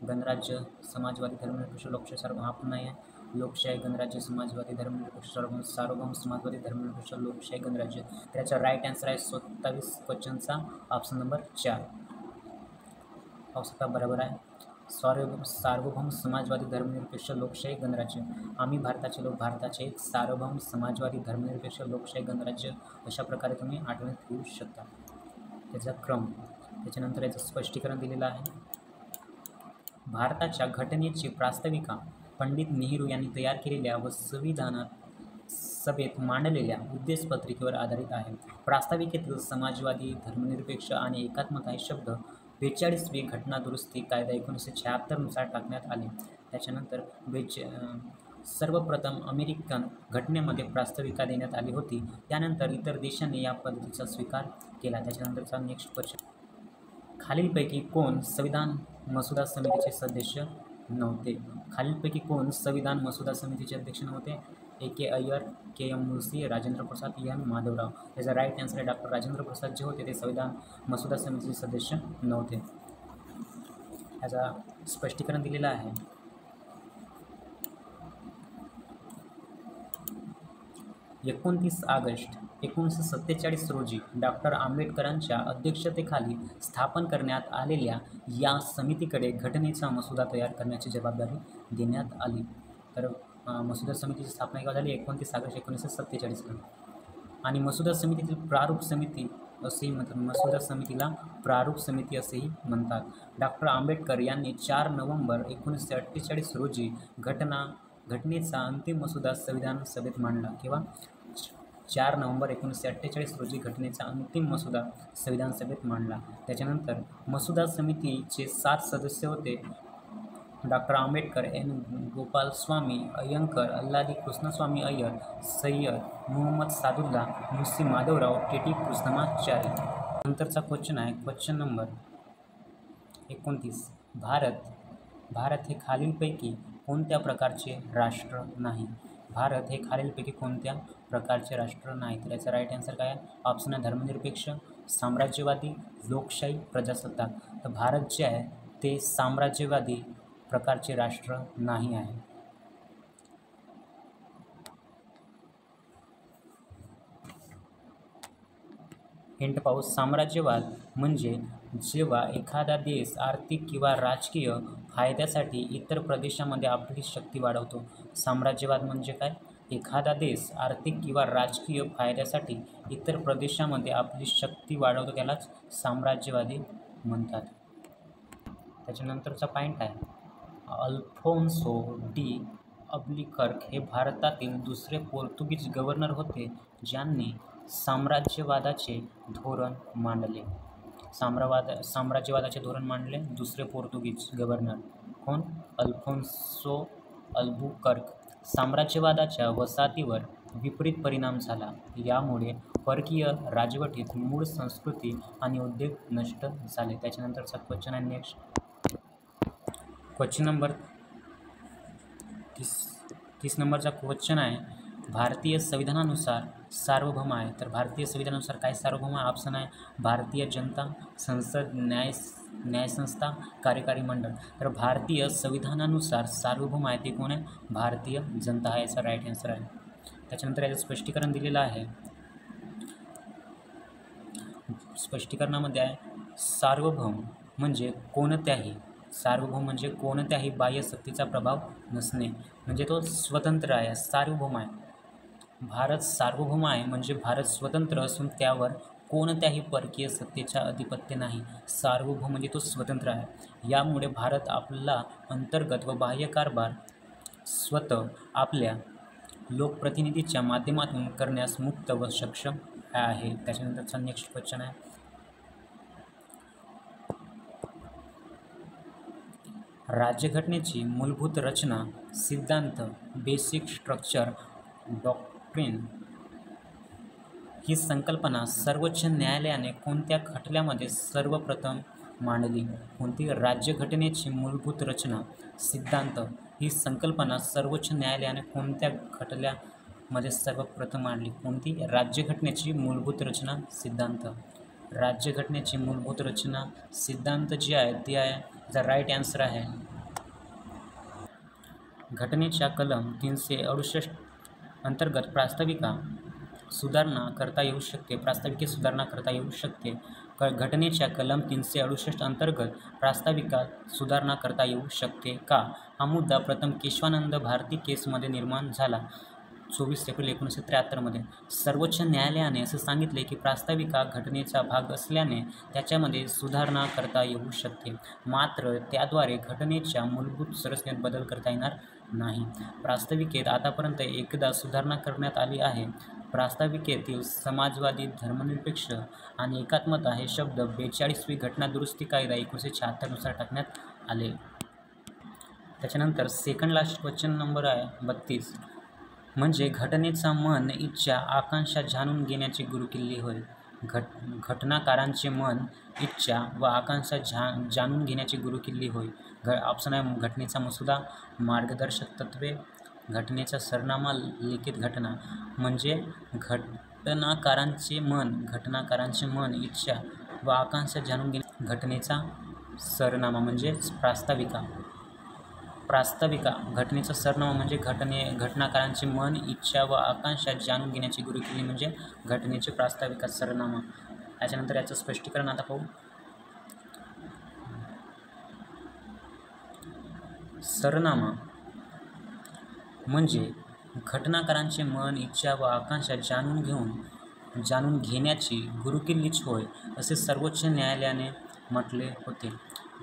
गणराज्य, समाजवादी, धर्मनिरपेक्ष, लोकशाही, सार्वभौम हा पण नाही आहे. लोकशाही, गणराज्य, समाजवादी, धर्मनिरपेक्ष, सार्वभौम, समाजवादी, धर्मनिरपेक्ष, लोकशाही, गणराज्य. त्याचा राईट आन्सर आहे 27 क्वेश्चनचा ऑप्शन नंबर 4. पाहू शकता बरोबर आहे. सार्वभौम, समाजवादी, धर्मनिरपेक्ष, लोकशाही, गणराज्य. आम्ही भारताचे लोक, भारताचे एक सार्वभौम, समाजवादी, धर्मनिरपेक्ष, लोकशाही, गणराज्य अशा प्रकारे तुम्ही आठवणीत ठेवू शकता. त्याचा क्रम. त्याच्यानंतर याचं स्पष्टीकरण दिलेलं आहे. भारताच्या घटनेची प्रास्ताविका पंडित नेहरू यांनी तयार केलेल्या व संविधान सभेत मांडलेल्या उद्देशपत्रिकेवर आधारित आहे. प्रास्ताविकेतील समाजवादी, धर्मनिरपेक्ष आणि एकात्मता हे शब्द 42वी घटना दुरुस्ती कायदा 1976 नुसार टाकण्यात आले. त्याच्यानंतर सर्वप्रथम अमेरिकन घटनेमध्ये प्रास्ताविका देण्यात आली होती. त्यानंतर इतर देशांनी या पद्धतीचा स्वीकार केला. त्याच्यानंतरचा नेक्स्ट क्वेश्चन, खालीलपैकी कोण संविधान मसुदा समितीचे सदस्य नव्हते? खालीलपैकी कोण संविधान मसुदा समितीचे अध्यक्ष नव्हते? A.K. Iyer, K.M. मुळसी, Rajendra Prasad, N. Madhavrao. याचा राईट आन्सर आहे डॉक्टर राजेंद्र प्रसाद जे होते ते संविधान मसुदा समितीचे सदस्य नव्हते. याचा स्पष्टीकरण दिलेलं आहे. ऑगस्ट 1947 रोजी डॉक्टर आंबेडकरांच्या अध्यक्षतेखाली स्थापन करण्यात आलेल्या या समितीकडे घटनेचा मसुदा तयार करण्याची जबाबदारी देण्यात आली. तर मसुदा समितीची स्थापना केव्हा झाली? 29 ऑगस्ट 1947ला. आणि मसुदा समितीतील प्रारूप समिती असेही म्हणतात. मसुदा समितीला प्रारूप समिती असेही म्हणतात. डॉक्टर आंबेडकर यांनी 4 नोव्हेंबर 1948 रोजी घटनेचा अंतिम मसुदा संविधान सभेत मांडला. केव्हा? 4 नोव्हेंबर 1948 रोजी घटनेचा अंतिम मसुदा संविधान सभेत मांडला. त्याच्यानंतर मसुदा समितीचे 7 सदस्य होते. Doctor Ambedkar, N. गोपालस्वामी अय्यंकर, अल्लादी कृष्णस्वामी अय्यर, सय्यद मुहम्मद सादुल्ला, मुन्शी माधवराव, टी कृष्णमाचारी. नंतरचा क्वेश्चन आहे क्वेश्चन नंबर 29. भारत हे खालीलपैकी कोणत्या प्रकारचे राष्ट्र नाही? भारत हे खालीलपैकी कोणत्या प्रकारचे राष्ट्र नाही? तर याचा राईट आन्सर काय आहे? ऑप्शन आहे धर्मनिरपेक्ष, साम्राज्यवादी, लोकशाही, प्रजासत्ताक. तर भारत जे आहे ते साम्राज्यवादी प्रकारचे राष्ट्र नाही आहे. हिंट पाहू. साम्राज्यवाद म्हणजे जेव्हा एखादा देश आर्थिक किंवा राजकीय फायद्यासाठी इतर प्रदेशामध्ये आपली शक्ती वाढवतो. साम्राज्यवाद म्हणजे काय? एखादा देश आर्थिक किंवा राजकीय फायद्यासाठी इतर प्रदेशामध्ये आपली शक्ती वाढवतो त्यालाच साम्राज्यवादी म्हणतात. त्याच्यानंतरचा पॉईंट आहे अल्फोन्सो डी अल्बुकर्क हे भारतातील दुसरे पोर्तुगीज गव्हर्नर होते ज्यांनी साम्राज्यवादाचे धोरण मांडले. साम्राज्यवादाचे धोरण मांडले दुसरे पोर्तुगीज गव्हर्नर कोण? Alfonso Albuquerque. साम्राज्यवादाच्या वसाहतीवर विपरीत परिणाम झाला. यामुळे परकीय राजवटीत मूळ संस्कृती आणि उद्योग नष्ट झाले. त्याच्यानंतरचा क्वेश्चन आहे नेक्स्ट. क्वेश्चन नंबर 30 नंबरचा क्वेश्चन आहे, भारतीय संविधानानुसार सार्वभौम आहे. तर भारतीय संविधानानुसार काय सार्वभौम आहे? ऑप्शन आहे भारतीय जनता, संसद, न्यायसंस्था, कार्यकारी मंडळ. तर भारतीय संविधानानुसार सार्वभौम आहे ते कोण आहे? भारतीय जनता हा याचा राईट आन्सर आहे. त्याच्यानंतर याचं स्पष्टीकरण दिलेलं आहे. स्पष्टीकरणामध्ये आहे सार्वभौम म्हणजे कोणत्याही बाह्य शक्तीचा प्रभाव नसणे, म्हणजे तो स्वतंत्र आहे, सार्वभौम आहे. भारत सार्वभौम आहे म्हणजे भारत स्वतंत्र असून त्यावर कोणत्याही परकीय सत्तेचा अधिपत्य नाही. सार्वभौम म्हणजे तो स्वतंत्र आहे. यामुळे भारत आपला अंतर्गत व बाह्य कारभार स्वतः आपल्या लोकप्रतिनिधीच्या माध्यमातून करण्यास मुक्त व सक्षम आहे. त्याच्यानंतरचा नेक्स्ट क्वेश्चन आहे, राज्यघटनेची मूलभूत रचना, सिद्धांत, बेसिक स्ट्रक्चर डॉक्ट्रिन ही संकल्पना सर्वोच्च न्यायालयाने कोणत्या खटल्यामध्ये सर्वप्रथम मांडली? कोणती? राज्यघटनेची मूलभूत रचना, सिद्धांत ही संकल्पना सर्वोच्च न्यायालयाने कोणत्या खटल्यामध्ये सर्वप्रथम मांडली? कोणती? राज्यघटनेची मूलभूत रचना, सिद्धांत. राज्यघटनेची मूलभूत रचना, सिद्धांत जी आहे ती आहे द राईट आन्सर आहे. घटनेच्या कलम 368 अंतर्गत प्रास्ताविका सुधारणा करता येऊ शकते. घटनेच्या कलम 368 अंतर्गत प्रास्ताविका सुधारणा करता येऊ शकते का? हा मुद्दा प्रथम केशवानंद भारती केसमध्ये निर्माण झाला 24 एप्रिल 1973 सर्वोच्च न्यायालयाने असे सांगितले की प्रास्ताविका घटनेचा भाग असल्याने त्याच्यामध्ये सुधारणा करता येऊ शकते, मात्र त्याद्वारे घटनेच्या मूलभूत संरचनेत बदल करता येणार नाही. प्रास्ताविकेत आतापर्यंत एकदा सुधारणा करण्यात आली आहे. प्रास्ताविकेतील समाजवादी, धर्मनिरपेक्ष आणि एकात्मता हे शब्द 42वी घटना दुरुस्ती कायदा 1976 नुसार टाकण्यात आले. त्याच्यानंतर सेकंड लास्ट क्वेश्चन नंबर आहे 32. म्हणजे घटनेचा मन, इच्छा, आकांक्षा जाणून घेण्याची गुरुकिल्ली होय. घटनाकारांचे मन, इच्छा व आकांक्षा जाणून घेण्याची गुरुकिल्ली होय. ऑप्शन आहे घटनेचा मसुदा, मार्गदर्शक तत्त्वे, घटनेचा सरनामा, लिखित घटना. म्हणजे घटनाकारांचे मन, इच्छा व आकांक्षा जाणून घेणे. घटनेचा सरनामा म्हणजे प्रास्ताविका. घटनेचा सरनामा म्हणजे घटनाकारांचे मन, इच्छा व आकांक्षा जाणून घेण्याची गुरुकिल्ली म्हणजे घटनेचे प्रास्ताविका, सरनामा. त्याच्यानंतर याचं स्पष्टीकरण आता पाहू. सरनामा म्हणजे घटनाकारांचे मन, इच्छा व आकांक्षा जाणून घेण्याची गुरुकिल्लीच होय, असे सर्वोच्च न्यायालयाने म्हटले होते.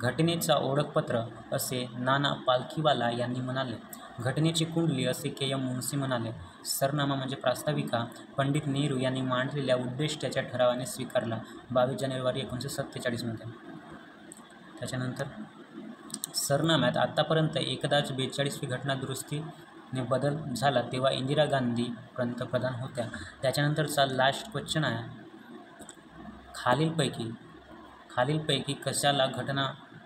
घटनेचा ओळखपत्र असे नाना पालखीवाला यांनी म्हणाले. घटनेची कुंडली असे के.एम. मुन्सी म्हणाले. सरनामा म्हणजे प्रास्ताविका पंडित नेहरू यांनी मांडलेल्या उद्दिष्टाच्या ठरावाने स्वीकारला 22 जानेवारी 1947 त्याच्यानंतर सरनाम्यात आतापर्यंत एकदाच 42वी घटना दुरुस्तीने बदल झाला, तेव्हा इंदिरा गांधी पंतप्रधान होत्या. त्याच्यानंतरचा लास्ट क्वेश्चन आहे, खालीलपैकी कशाला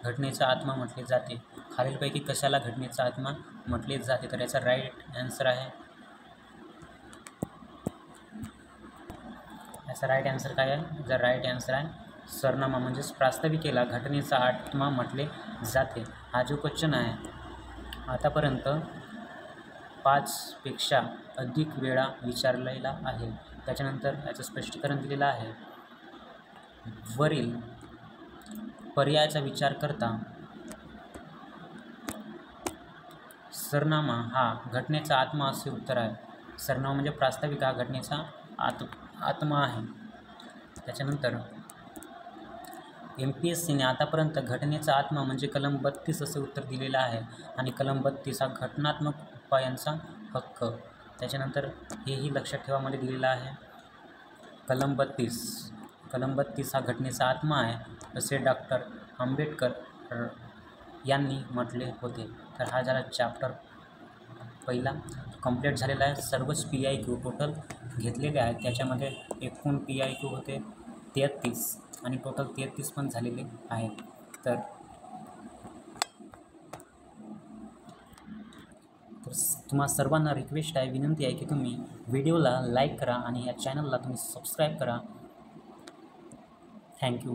घटनेचा आत्मा म्हटले जाते? खालीलपैकी कशाला घटनेचा आत्मा म्हटले जाते? तर याचा राईट आन्सर आहे, याचा राईट आन्सर काय आहे? द राईट आन्सर आहे सरनामा. म्हणजेच प्रास्ताविकेला घटनेचा आत्मा म्हटले जाते. हा जो क्वेश्चन आहे आतापर्यंत 5पेक्षा अधिक वेळा विचारलेला आहे. त्याच्यानंतर याचं स्पष्टीकरण दिलेलं आहे. वरील पर्यायाचा विचार करता सरनामा हा घटनेचा आत्मा असे उत्तर आहे. सरनामा म्हणजे प्रास्ताविका हा घटनेचा आत्मा आहे. त्याच्यानंतर MPSCने आतापर्यंत घटनेचा आत्मा म्हणजे कलम 32 असे उत्तर दिलेलं आहे आणि कलम 32 हा घटनात्मक उपायांचा हक्क. त्याच्यानंतर हेही लक्षात ठेवामध्ये दिलेलं आहे. कलम 32 हा घटनेचा आत्मा आहे असे डॉक्टर आंबेडकर यांनी म्हटले होते. तर हा झाला चॅप्टर पहिला कंप्लीट झालेला आहे. सर्वच PIQ टोटल घेतलेले आहेत. त्याच्यामध्ये एकूण PIQ होते 33 आणि टोटल 33 पण झालेले आहेत. तर तुम्हा सर्वांना रिक्वेस्ट आहे, विनंती आहे की तुम्ही व्हिडिओला लाईक करा आणि या चॅनलला तुम्ही सबस्क्राईब करा. थँक्यू.